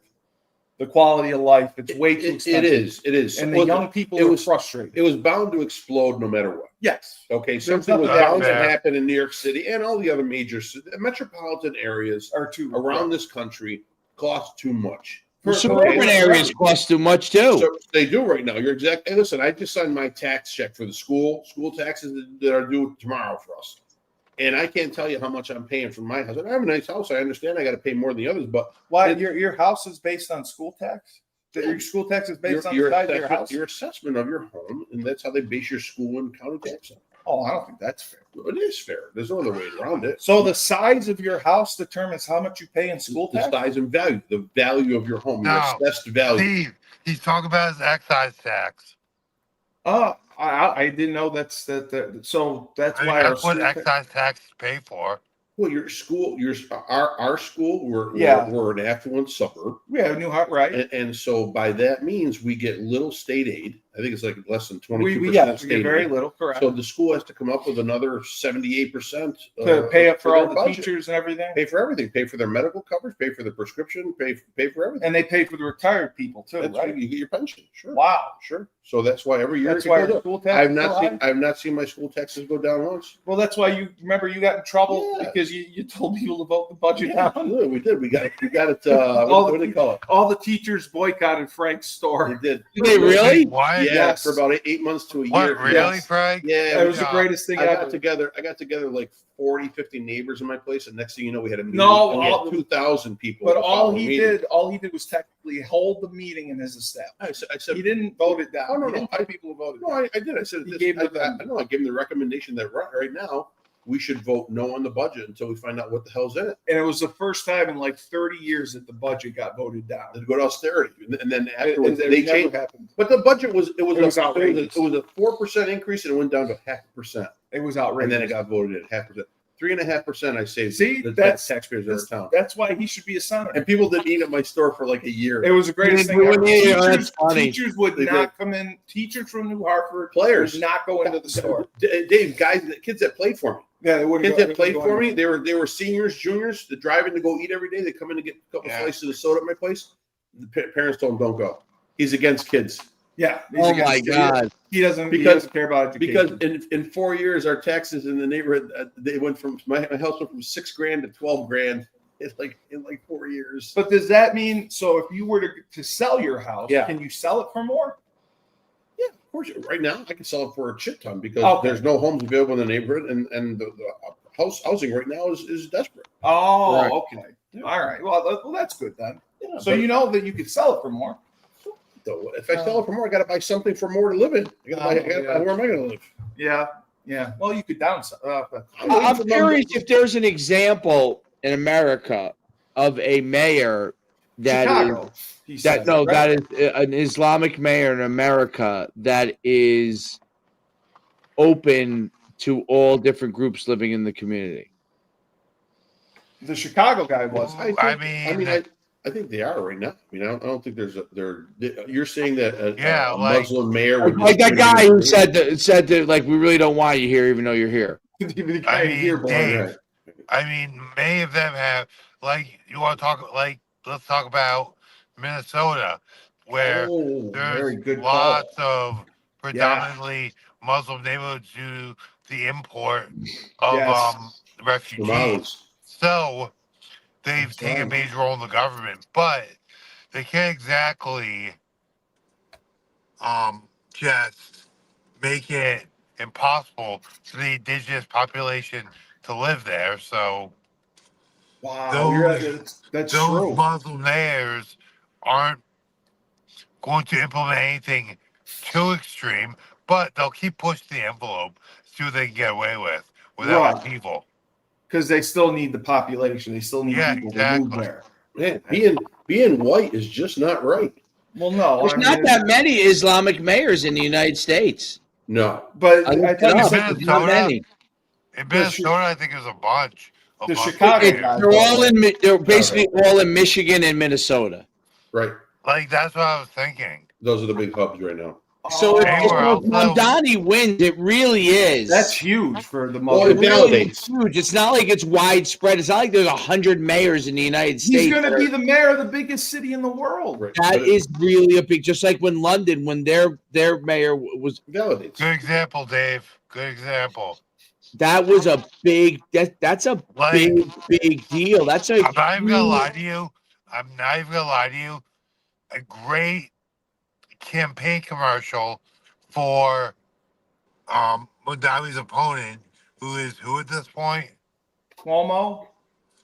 The quality of life, it's way too expensive. It is. And the Well, young people it are was- frustrated. It was bound to explode no matter what. Yes. Okay, There's something was nothing bound to bad. happen in New York City and all the other major metropolitan areas Are too around this country cost too much. The For- suburban okay. areas cost too much too. So they do right now. You're exactly. Listen, I just signed my tax check for the school taxes that are due tomorrow for us, and I can't tell you how much I'm paying for my house. And I have a nice house. I understand I got to pay more than the others, but Why your house is based on school tax? Your school tax is based on the size of your house? your assessment of your home, and that's how they base your school and county tax on. Oh, I don't think that's fair. It is fair. There's no other way around it. So the size of your house determines how much you pay in school The tax? size and value, the value of your home, your No. assessed value. Steve, he's talking about his excise tax. I didn't know that's that. So that's I mean, why our that's what school tax- excise taxes pay for. Well, your school, our school, Yeah. we're an affluent suburb. we have New York, right? And so by that means, we get little state aid. I think it's like less than 22% We get state very aid. little, correct. So the school has to come up with another 78% To pay up for all their the budget. teachers and everything, Pay for everything. Pay for their medical coverage. Pay for the prescription. Pay for everything. and they pay for the retired people too, That's right? right. You get your pension. Sure. Wow, Sure. So that's why every year that's it why goes our up. school tax. I've is so not seen. high? I've not seen my school taxes go down once. Well, that's why you remember you got in trouble Yeah. because you told people to vote the budget Yeah, down. we did. We got it. All What the- do they call it? All the teachers boycotted Frank's store. They did. Did they really? What? Yeah, Yes. for about 8 months to a year. What, really, Yes. Frank? Yeah, It was the Yeah. greatest thing I ever. got together like 40, 50 neighbors in my place, and next thing you know, we had a meeting. No, and we had all- 2,000 people. But at the all following he meeting. did was technically hold the meeting in his establishment. I said, He didn't vote it down. Oh, no, He no, didn't tell people to vote it no, down. I did. I said, He this, gave I, them- I, no, I gave him the recommendation that right now we should vote no on the budget until we find out what the hell's in it. And it was the first time in like 30 years that the budget got voted down. To go to austerity, and then It afterwards never they changed. happened. But the budget was outrageous. it was a 4% increase, and it went down to 0.5%, It was and outrageous. then it got voted at 0.5%. 3.5%. I saved. See, the that's- taxpayers in our town, That's why he should be a senator. and people didn't eat at my store for like a year. It was the greatest They thing ever. wouldn't eat, oh, that's funny. Teachers would They not come in. Teachers from New Hartford Players. would not go into the store. Dave, kids that played for me. Yeah, they wouldn't Kids go- that played go for in. me, they were seniors, juniors, they're driving to go eat every day. They come in to get a couple Yeah. slices of soda at my place. The parents told him, don't go. He's against kids. Yeah. he's Oh against my it. God! He doesn't Because- care about education. Because in 4 years, our taxes in the neighborhood, they went from my house went from $6,000 to $12,000 in like 4 years. But does that mean so if you were to sell your house, Yeah. can you sell it for more? Yeah, of course. Right now, I can sell it for a shit ton because Okay. there's no homes available in the neighborhood, and the housing right now is desperate. Oh, Right. okay. Yeah. All right. Well, that's good then. Yeah, So you know that you could sell it for more. if I sell it for more, I got to buy something for more to live in. I gotta buy, Yeah. where am I going to live? Yeah. Yeah. Well, you could downsize. I'm curious if there's an example in America of a mayor that Chicago. He is said, that right? is an Islamic mayor in America that is open to all different groups living in the community. The Chicago guy was. I mean, I think they are right now. I mean, I don't think there's a. You're saying that Yeah, a like- Muslim mayor would Like that discriminate guy who against- said that like we really don't want you here even though you're here. The I guy mean, here, boy. Dave, Right. I mean, many of them have, like, you want to talk, like, let's talk about Minnesota, where Oh, very there's good lots call. of predominantly Muslim neighborhoods due to the import of Yes. refugees. Somalis. So they've That's taken a right. major role in the government, but they can't exactly just make it impossible for the indigenous population to live there. So Wow. That's those true. Muslim mayors aren't going to implement anything too extreme, but they'll keep pushing the envelope, see what they can get away with without Right. people. Because they still need the population. They still need Yeah, people to move exactly. there. Man, being white is just not right. Well, no. There's not that many Islamic mayors in the United States. No. But I I looked think it up. it's There's not many. In Minnesota, I think there's a bunch of the Muslim Chicago mayors. guy- They're all in. They're basically all in Michigan and Minnesota. Right. Like, that's what I was thinking. Those are the big hubs right now. So if Anywhere else, though? Mamdani wins, it really is. That's huge for the Well, Muslim. it validates. huge. It's not like it's widespread. It's not like there's 100 mayors in the United States. He's going to that be are- the mayor of the biggest city in the world. Right. That But it is really a big. Just like when London, when their mayor was, validates. Good example, Dave. Good example. that was a big. That's a Like, big deal. That's a. I'm not even gonna lie to you. I'm not even gonna lie to you. A great campaign commercial for Mudawi's opponent, who at this point? Cuomo?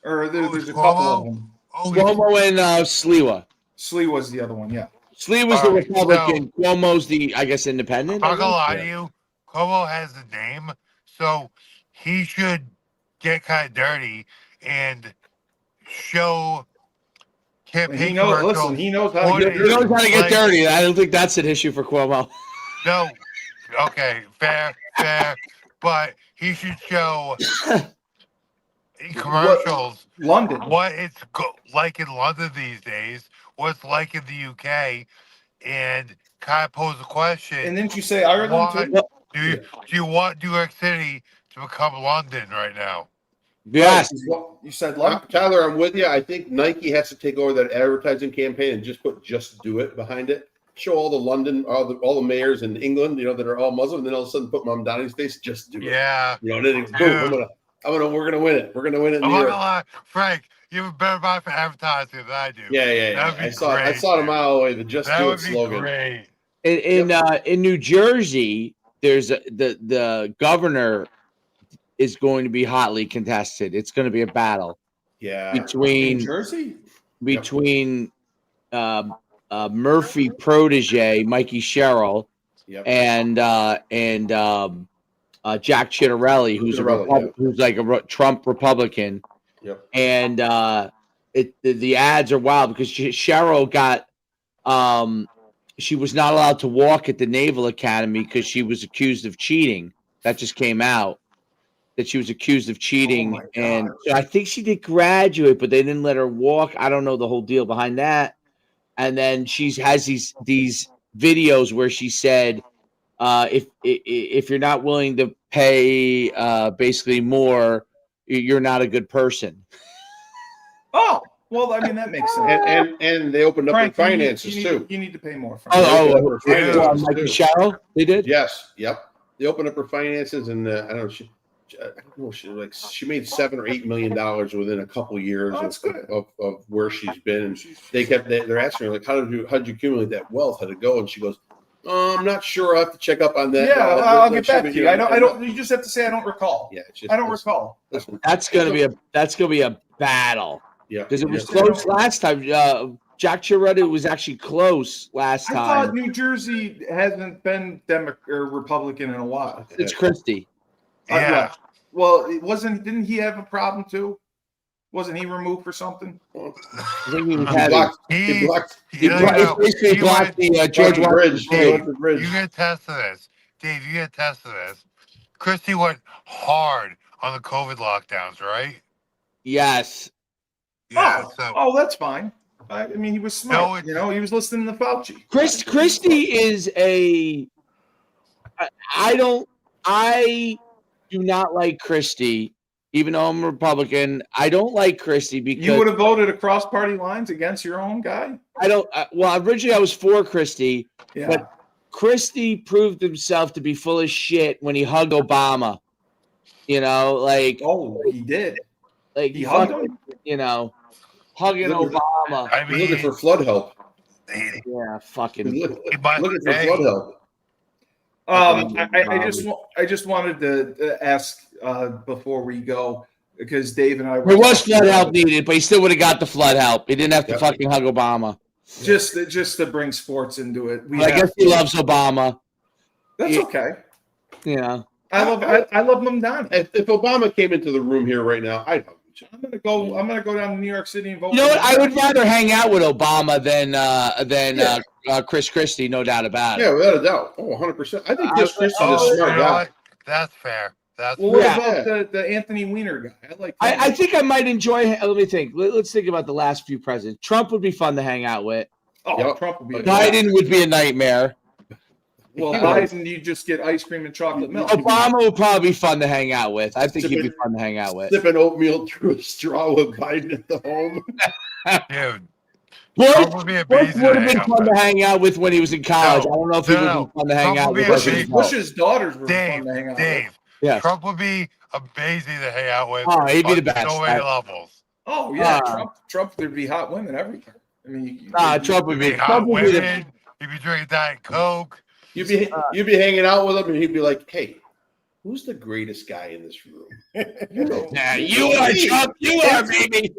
Or there's Who's a couple of Cuomo? them. Oh, he's- Cuomo and Sliwa. Slee was the other one, yeah. Sliwa was the Alright, Republican. Cuomo's the, I guess, independent. I'm not gonna lie Yeah. to you. Cuomo has the name, so he should get kind of dirty and show And campaign he knows. commercials. Listen, he knows how to get He He knows dirty. how to get Like- dirty. I don't think that's an issue for Cuomo. No, okay, fair, but he should show in commercials London. what it's like in London these days, what it's like in the UK, and kind of pose a question: And didn't you say Ireland Why- too? Do you want New York City to become London right now? Yes. You said London. Tyler, I'm with you. I think Nike has to take over that advertising campaign and just put "Just Do It" behind it. Show all the London, all the mayors in England, that are all Muslim, and then all of a sudden put Mamdani's face. Just do it. Yeah, Then it's boom. We're gonna win it. We're gonna win it in I'm New not York. gonna lie, Frank. You have a better mind for advertising than I do. Yeah. That'd be I saw great, it a dude. mile away. The "Just That Do It" would be slogan. great. In New Jersey, there's the governor is going to be hotly contested. It's going to be a battle Yeah. New between Jersey? Murphy protege Mikey Sherrill Yep. and Jack Chittarelli, who's Chittarelli, who's like a Trump Republican. Yep. And the ads are wild because Cheryl got she was not allowed to walk at the Naval Academy because she was accused of cheating. That just came out that she was accused of cheating, my God. and so I think she did graduate, but they didn't let her walk. I don't know the whole deal behind that. And then she has these videos where she said, if you're not willing to pay basically more, you're not a good person. Oh, well, I mean, that makes sense. And they opened up Frank, their finances you need, too. You need to pay more. Frank. Oh, Finances, Mikey too. Sherrill, they did. Yes. Yep. They opened up her finances, and I don't know. She made $7 or $8 million within a couple years Oh, that's good. of where she's been. And they're asking her like, how'd you accumulate that wealth? How'd it go? And she goes, I'm not sure. I have to check up on that. Yeah, I'll get back She- to you. I don't. You just have to say I don't recall. Yeah, it's just, I don't recall. Listen, That's gonna be a battle Yeah, because it was yeah. close last time. Jack Chiaretta was actually close last I time. thought New Jersey hasn't been Democrat or Republican in a while. It's Christie. Yeah. Well, didn't he have a problem too? Wasn't he removed for something? I think he was He having. blocked. He, He blocked. you know, Basically he blocked went- the George the bridge. Washington He Bridge. went the bridge. You get test to this. Dave, you get test to this. Christie went hard on the COVID lockdowns, right? Yes. Yeah. So Oh, that's fine. I mean, he was smart. it's- He was listening to Fauci. Christie is a. I do not like Christie, even though I'm a Republican. I don't like Christie because You would have voted across party lines against your own guy? I don't. Well, originally I was for Christie, Yeah. but Christie proved himself to be full of shit when he hugged Obama. Oh, he did. Like He hugged fucking, him? hugging Look at- Obama. I He's looking mean, for flood help. Yeah, fucking. He's he might- looking for hey, flood help. I just wanted to ask before we go, because Dave and I were There was talking flood about help it, needed, but he still would have got the flood help. He didn't have to Yep. fucking hug Obama. just to bring sports into it. But I guess he loves Obama. That's Yeah. okay. I love him down. If Obama came into the room here right now, I'd hug him. I'm gonna go down to New York City and vote. You know for what? I him. would rather hang out with Obama than Chris Christie, no doubt about it. Yeah, without a doubt. Oh, 100%. I think Chris Christie's a you smart know guy. what? That's fair. That's Well, what Yeah. about the Anthony Weiner guy? I like. I think I might enjoy. Let me think. Let's think about the last few presidents. Trump would be fun to hang out with. Yep. Trump would be. Biden would be a nightmare. Well, Biden, you just get ice cream and chocolate milk. Obama would probably be fun to hang out with. I think he'd be fun to hang out with. Sipping oatmeal through a straw with Biden at the home. dude. Bush Trump would be would amazing. have to been hang out fun with. to hang out with when he was in college. No, I don't know if he would no, be fun to hang Trump out would with. be as a amazing. result. Bush's daughters were Dave, fun to hang out Dave. with. Yes. Trump would be amazing to hang out with. Oh, he'd be on the best. So many levels. Oh yeah, Ah. Trump. There'd be hot women everywhere. I mean, Trump would be. He'd be hot Trump would be the, women. He'd be drinking Diet Coke. You'd be hanging out with him, and he'd be like, "Hey, who's the greatest guy in this room?" Nah, you are Trump. You are, baby.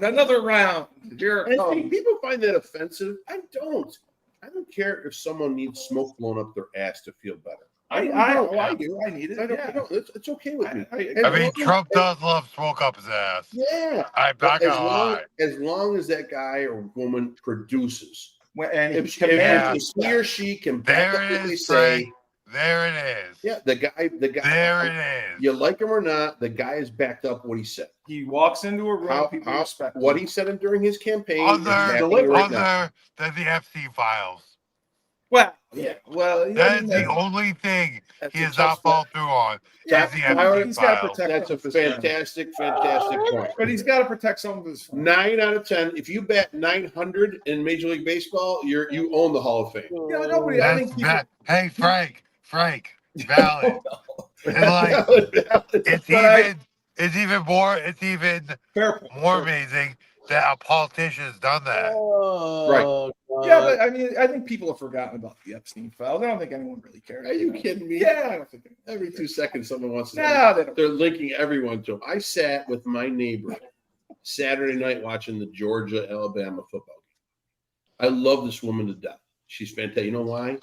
Another round. Here it And comes. people find that offensive. I don't. I don't care if someone needs smoke blown up their ass to feel better. I do. I need it. I don't. Yeah. I don't. It's okay with me. I mean, Trump does love smoke up his ass. Yeah. I'm not As gonna long, lie. as long as that guy or woman produces, And if commands he or she can back There up it what they is, say, Frank. There it is. yeah, the guy, There it is. you like him or not, the guy has backed up what he said. he walks into a room, people respect What him. he said during his campaign is Other, happening right now. other than the Epstein files. Well, yeah. Well, That is the only thing That's he a has tough not followed through on. Yeah, Is the he's Epstein got to files. protect. That's a some of his fantastic point. but he's got to protect some of his. 9 out of 10. If you bat 900 in Major League Baseball, you own the Hall of Fame. Nobody. I think people. Hey, Frank, valid. And like, it's But even Fair point. more amazing that a politician has done that. Oh, Yeah, but I mean, I think people have forgotten about the Epstein files. I don't think anyone really cares. Are you kidding me? Yeah, I don't think. Every 2 seconds, someone wants to. No, they don't. They're linking everyone to him. I sat with my neighbor Saturday night watching the Georgia-Alabama football game. I love this woman to death. She's fantastic. You know why?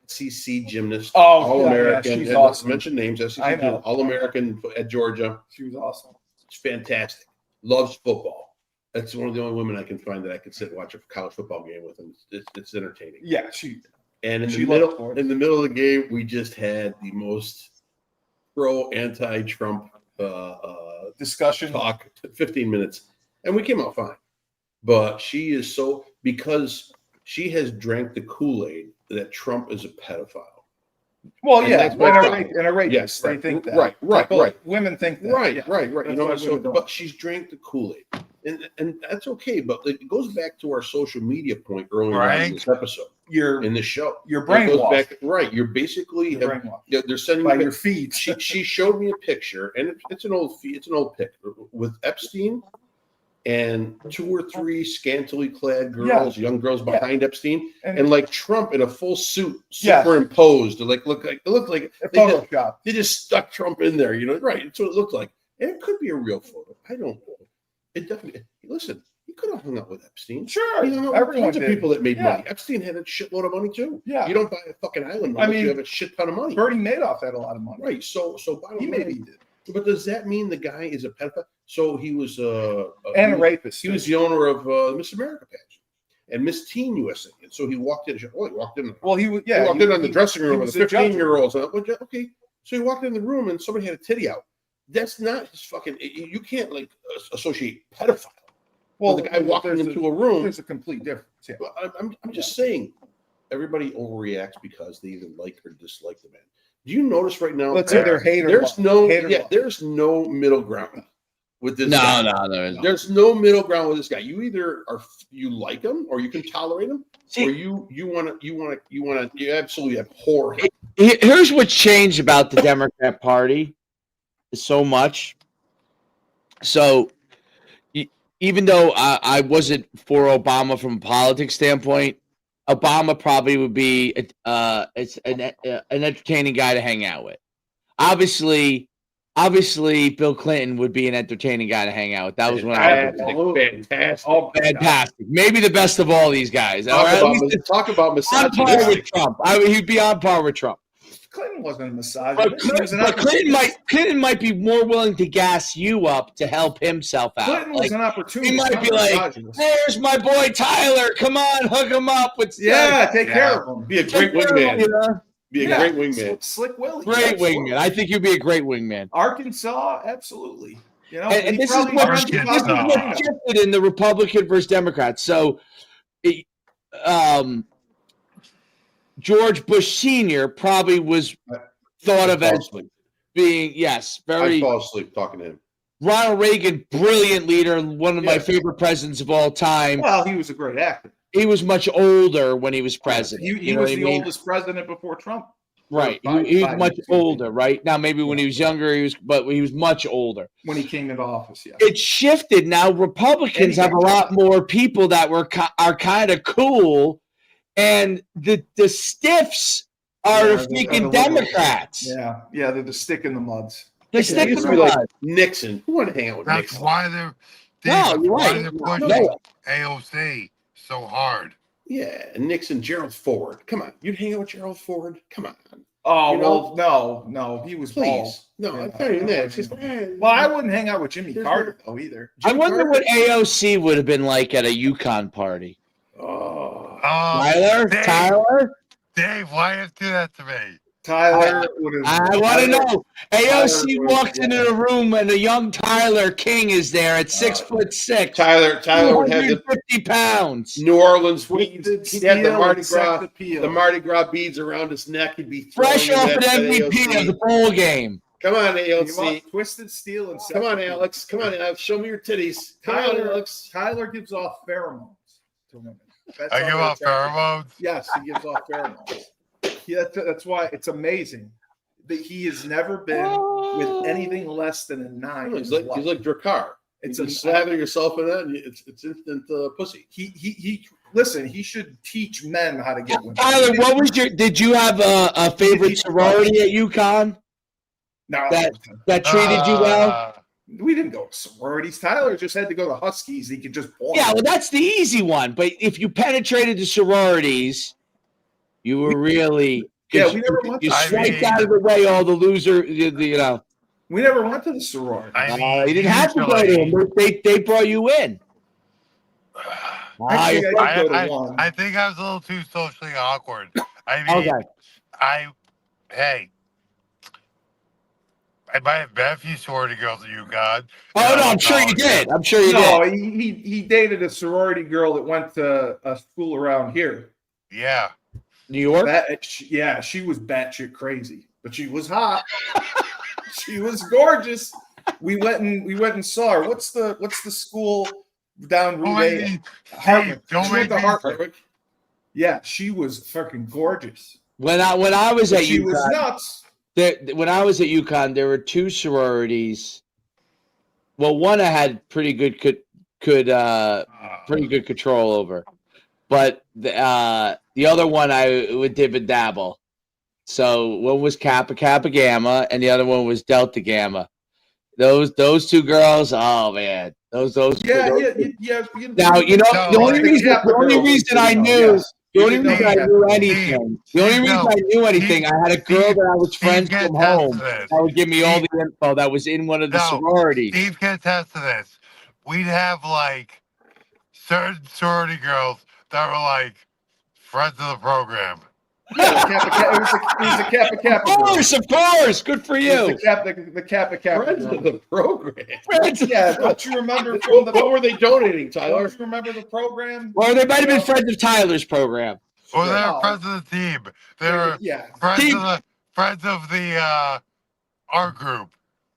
SEC gymnast, Oh, All-American. she's awesome. Mention names. SEC I know. gymnast, All-American at Georgia. She was awesome. It's fantastic. Loves football. That's one of the only women I can find that I can sit and watch a college football game with, and it's entertaining. Yeah, she. And in She the looked for it. middle of the game, we just had the most pro-anti-Trump Discussion. talk, 15 minutes, and we came out fine. But she is because she has drank the Kool-Aid that Trump is a pedophile. Well, And yeah, that's and what- a rapist. Yes, They right, think that. right. Well, women think that. Right. yeah. You That's know, why so women don't. but she's drank the Kool-Aid, and that's okay. But it goes back to our social media point earlier on in Right. this episode, You're in this show. you're It goes brainwashed. back, right? You're basically You're brainwashed they're sending by you your feed. she showed me a picture, and it's an old pic with Epstein and 2 or 3 scantily clad girls, young girls behind Epstein, and like Trump in a full suit superimposed. It looked like they Photoshop. just stuck Trump in there, you know, right? That's what it looked like. And it could be a real photo. I don't. It definitely. Listen, he could have hung out with Epstein. Sure, He hung out with everyone tons of did. people that made Yeah. money. Epstein had a shitload of money too. Yeah. You don't buy a fucking island I unless mean, you have a shit ton of money. Bernie Madoff had a lot of money. Right. So bottom He line, maybe did. but does that mean the guy is a pedophile? So he was And a rapist. He was the owner of Miss America pageant and Miss Teen USA. And so he walked in. Oh, he walked in. Well, he was. He Yeah, walked in on the dressing room with was the the judge. 15-year-olds. Okay. So he walked in the room and somebody had a titty out. That's not his fucking. You can't like associate pedophile. Well, the guy walking into a room. There's a complete difference. Yeah. Well, I'm just saying, everybody overreacts because they either like or dislike the man. Do you notice right now? Let's either hate or there's love. no Hate or love. there's no middle ground with this guy. No, there isn't. There's no middle ground with this guy. You either you like him or you can tolerate him, See, or you absolutely abhor him. here's what's changed about the Democrat Party so much. So even though I wasn't for Obama from a politics standpoint, Obama probably would be an entertaining guy to hang out with. Obviously, Bill Clinton would be an entertaining guy to hang out with. That was when I was Fantastic. Oh, fantastic. Maybe the best of all these guys. Talk about On par with misogynistic. Trump. He'd be on par with Trump. Clinton wasn't a misogynist. But Clinton might be more willing to gas you up to help himself out. Clinton was Like, an opportunist. he might be like, misogynist. "There's my boy Tyler. Come on, hook him up with take care of him. Be a great wingman. You Be a great wingman. Slick Willie. Great Absolutely. wingman. I think you'd be a great wingman. Arkansas, absolutely. You know, And he this is probably what learned Arkansas. shifted in the Republican versus Democrat. So, George Bush Sr. probably was thought of as being, yes, I very. fall asleep talking to him. Ronald Reagan, brilliant leader, one of my Yeah. favorite presidents of all time. Well, he was a great actor. He was much older when he was president. He You know was what I the mean? oldest president before Trump. Right. Five- He was five much years. older, right? Now, maybe when he was younger, he was much older. When he came into office, yeah. It shifted. Now, Republicans have a lot more people that are kind of cool, and the stiffs are Yeah, the they're freaking the liberals. Democrats. Yeah, they're the stick in the muds. They It stick used to to the be like mud. Nixon. Who want to hang out with That's Nixon? why they're you're why right. they're pushing No. AOC so hard. Yeah, Nixon, Gerald Ford. Come on, you'd hang out with Gerald Ford? Come on, Oh, You well, no, he was bald. please. No, Yeah. I'm telling you that. It's just, Well, I wouldn't hang out with Jimmy There's Carter though either. I wonder what AOC would have been like at a Yukon party. Oh, Tyler? Dave, why you do that to me? Tyler would have. I want to know. AOC Tyler would- walks into the room and a young Tyler King is there at 6'6", Tyler would have the 250 pounds. New Orleans beads. Twisted He'd have the steel Mardi and sex Gras, appeal. the Mardi Gras beads around his neck. He'd be Fresh throwing off it an at MVP AOC. of the bowl game. Come on, You AOC. want Twisted steel and sex Come on, appeal. Alex. Come on, Alex. Show me your titties. Come on, Tyler, Alex. Tyler gives off pheromones to women. That's I how give they're off attracted. pheromones. Yes, he gives off pheromones. Yeah, that's why it's amazing that he has never been with anything less than a 9. He's like Drakkar. It's You a slather yourself in that, and it's instant pussy. he listen. He should teach men how to get women. Tyler, did you have a favorite sorority at UConn No, that treated you well? we didn't go to sororities. Tyler just had to go to Huskies. He could just point. Yeah, well, that's the easy one. But if you penetrated the sororities, you were really Yeah, we never went you to- swiped out of the way all the loser. You know, We never went to the sorority. I mean, you didn't have to go to them. They brought you in. Actually, I did go to I, one. I think I was a little too socially awkward. I mean, Okay. Hey, I might have met a few sorority girls at UConn. Oh no, I'm sure you did. I'm sure you did. No, he dated a sorority girl that went to a school around here. Yeah. New York. Yeah, she was batshit crazy, but she was hot. She was gorgeous. We went and saw her. What's the school down Route 8? Hartwick. Don't She went make to me- Hartwick. Yeah, she was fucking gorgeous. When I was at She was UConn, nuts. when I was at UConn, there were two sororities. Well, one I had pretty good control over, but the other one I would dib and dabble. So one was Kappa Gamma, and the other one was Delta Gamma. Those two girls. Oh man, those. Yeah. Now you know No, the only like reason. The only reason I knew. The only reason I knew anything. The only reason I knew anything. I had a girl that I was friends from home that would give me all the info that was in one of the sororities. Steve can attest to this. We'd have like certain sorority girls that were like friends of the program. Yeah, it was the Kappa Kappa girl. Of course. Good for It was you. the Kappa Kappa Friends girl. of the program. Yeah, don't you remember from the? What were they donating, Tyler? Don't you remember the program? Or they might have been friends of Tyler's program. Or they Yeah. were friends of the team. They were Yeah. friends of the art group,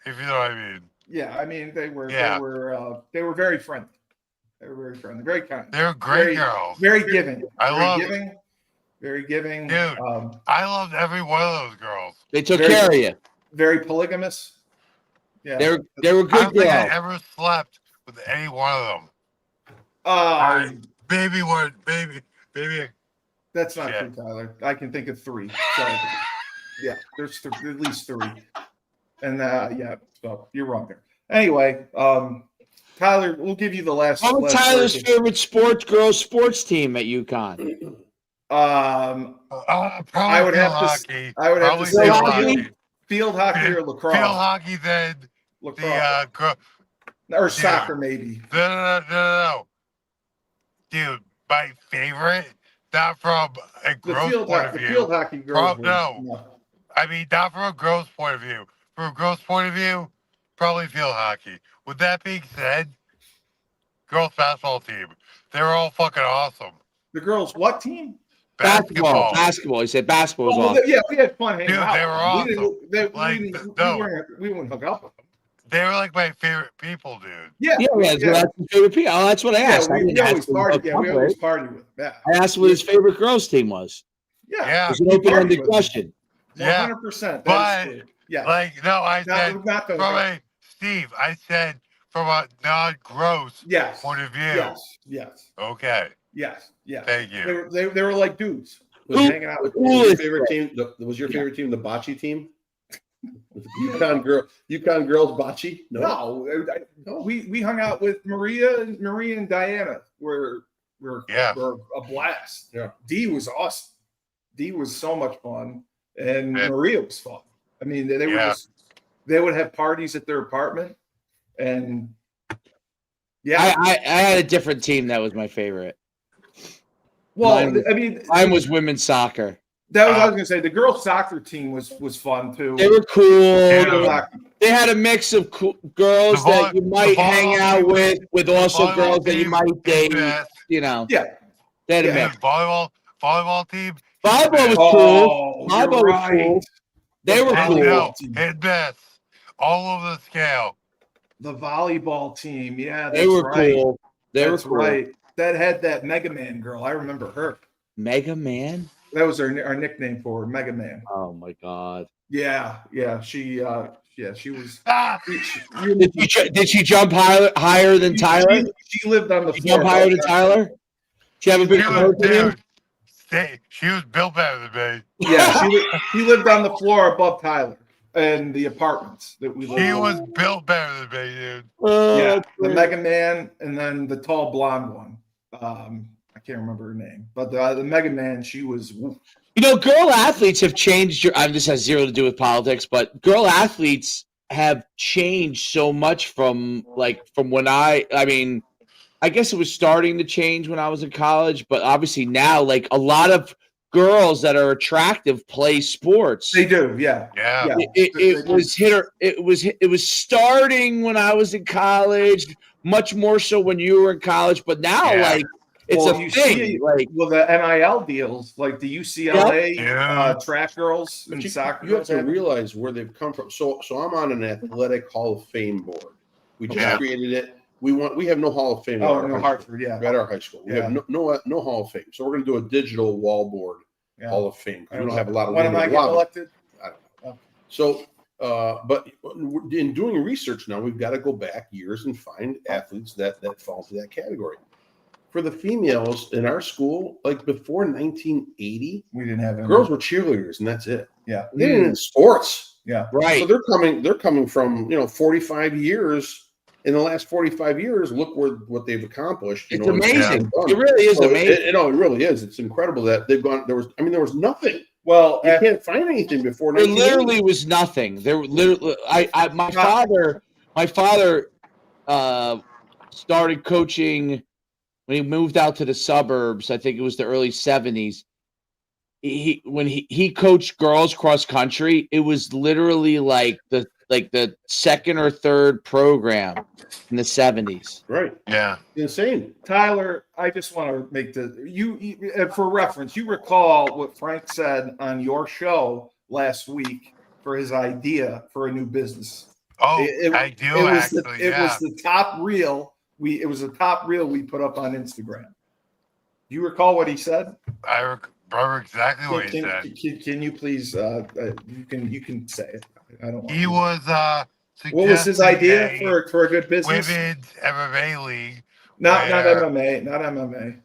if you know what I mean. Yeah, I mean they were very friendly. They were very friendly, very kind. They were great girls. Very giving. Very giving. Dude. I loved every one of those girls. They took care of you. Very polygamous. Yeah. They were I good don't think I girls. ever slept with any one of them. Baby. That's not Yeah. true, Tyler. I can think of 3. So yeah, there's at least 3. And yeah, so you're wrong there. Anyway, Tyler, we'll give you the last. What was Tyler's favorite sports team at UConn? Probably I would have hockey. I would have to Probably say field hockey. Field hockey or lacrosse. Field hockey, then Lacrosse. Or soccer, maybe. No. Dude, my favorite, not from a girl's point of The view. field hockey girls. No. I mean, not from a girl's point of view. From a girl's point of view, probably field hockey. With that being said, girls basketball team, they were all fucking awesome. The girls, what team? Basketball. He said basketball was awesome. Yeah, we had fun hanging Dude, out. they were awesome. We wouldn't hook up with them. They were like my favorite people, dude. Yeah, That's his favorite people. Oh, that's what I asked. I we didn't ask always him party. about Yeah, we Tumblr. always party with them. Yeah. I asked what his favorite girls team was. Yeah. It was an open-ended question. 100%. But yeah. Like, no, I said not from a Steve. I said from a non-gross point of view. Yes. Okay. Yes. Thank you. They were like dudes. Hanging out with your favorite team. Was your favorite team the bocce team? UConn girls bocce? No. We hung out with Maria and Diana. We're a blast. Yeah. Dee was awesome. Dee was so much fun, and Maria was fun. I mean, they would have parties at their apartment, and I had a different team that was my favorite. Well, mine was women's soccer. That was I was gonna say. The girls' soccer team was fun too. They were cool. Yeah. They had a mix of girls that you might hang out with also girls that you might date. You know. Yeah. They had a mix. Volleyball team. Volleyball was cool. Volleyball was cool. They were cool. No, it best. All over the scale. The volleyball team, yeah, they were cool. They were cool. Right. That had that Mega Man girl. I remember her. Mega Man? That was our nickname for her, Mega Man. Oh my god. Yeah. She was. Did she jump higher than Tyler? She lived on the floor. Jump higher than Tyler? Did she have a big dude, she was built better than me. Yeah, she lived on the floor above Tyler and the apartments that we lived in. She was built better than me, dude. Yeah, the Mega Man and then the tall blonde one. I can't remember her name, but the Mega Man, she was. Woof. You know, girl athletes have changed. This has zero to do with politics, but girl athletes have changed so much from when I mean, I guess it was starting to change when I was in college, but obviously now, like a lot of girls that are attractive play sports. They do, yeah. It was starting when I was in college, much more so when you were in college, but now it's a thing. The NIL deals, like the UCLA track girls and soccer. You have to realize where they've come from. So I'm on an athletic Hall of Fame board. We just created it. We have no Hall of Fame. Hartford, at our high school. We have no Hall of Fame. So we're going to do a digital wall board Hall of Fame. We don't have a lot of. When am I getting elected? I don't know. So, but in doing research now, we've got to go back years and find athletes that fall into that category. For the females in our school, like before 1980, we didn't have any. Girls were cheerleaders, and that's it. Yeah, they didn't have sports. Yeah. Right. So they're coming from 45 years. In the last 45 years, look what they've accomplished. It's and amazing. done. It really is So amazing. it really is. It's incredible that they've gone. There was nothing. Well, You can't find anything before. There 1980. literally was nothing. There were literally, my father started coaching when he moved out to the suburbs. I think it was the early 70s. When he coached girls cross country, it was literally like the second or third program in the 70s. Right. Yeah. Insane. Tyler, I just want to make for reference, you recall what Frank said on your show last week for his idea for a new business. Oh, I do It was actually. it was the top reel. It was the top reel we put up on Instagram. Do you recall what he said? I remember exactly what he said. Can you please? You can say it. I don't. He was What was his idea for a good business? Women's MMA league. Not where- MMA. Not MMA.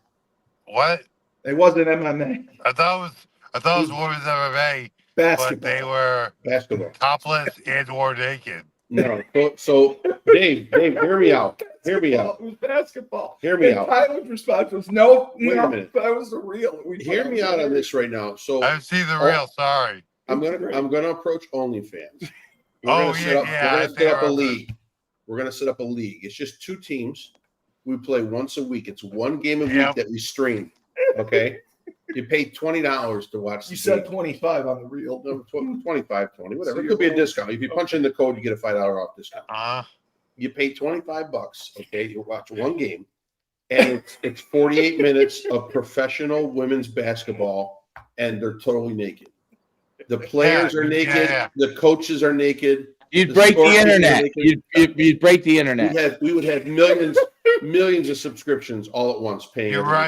What? It wasn't MMA. I thought it was women's MMA, Basketball. but they were Basketball. topless and or naked. No. So Dave, hear me out. Hear me out. It was basketball. Hear me And out. Tyler's response was, "No, Wait a minute. that was the real." Hear me out on this right now. So I've seen the real. Sorry. I'm gonna approach OnlyFans. We're Oh, gonna set up, yeah, we're I gonna set up a remember. league. We're gonna set up a league. It's just 2 teams. We play once a week. It's 1 game a week Yep. that we stream. Okay. You pay $20 to watch. You the said game. 25 on the real. No, 25, 20, whatever. So It could be a you're- discount. If you punch in the code, you get a $5 off discount. You pay $25. Okay, you watch 1 game, and it's 48 minutes of professional women's basketball, and they're totally naked. The players are naked. yeah. The coaches are naked. You'd The break the sport is internet. naked. You'd break the internet. We would have millions of subscriptions all at once paying. You're every week. right.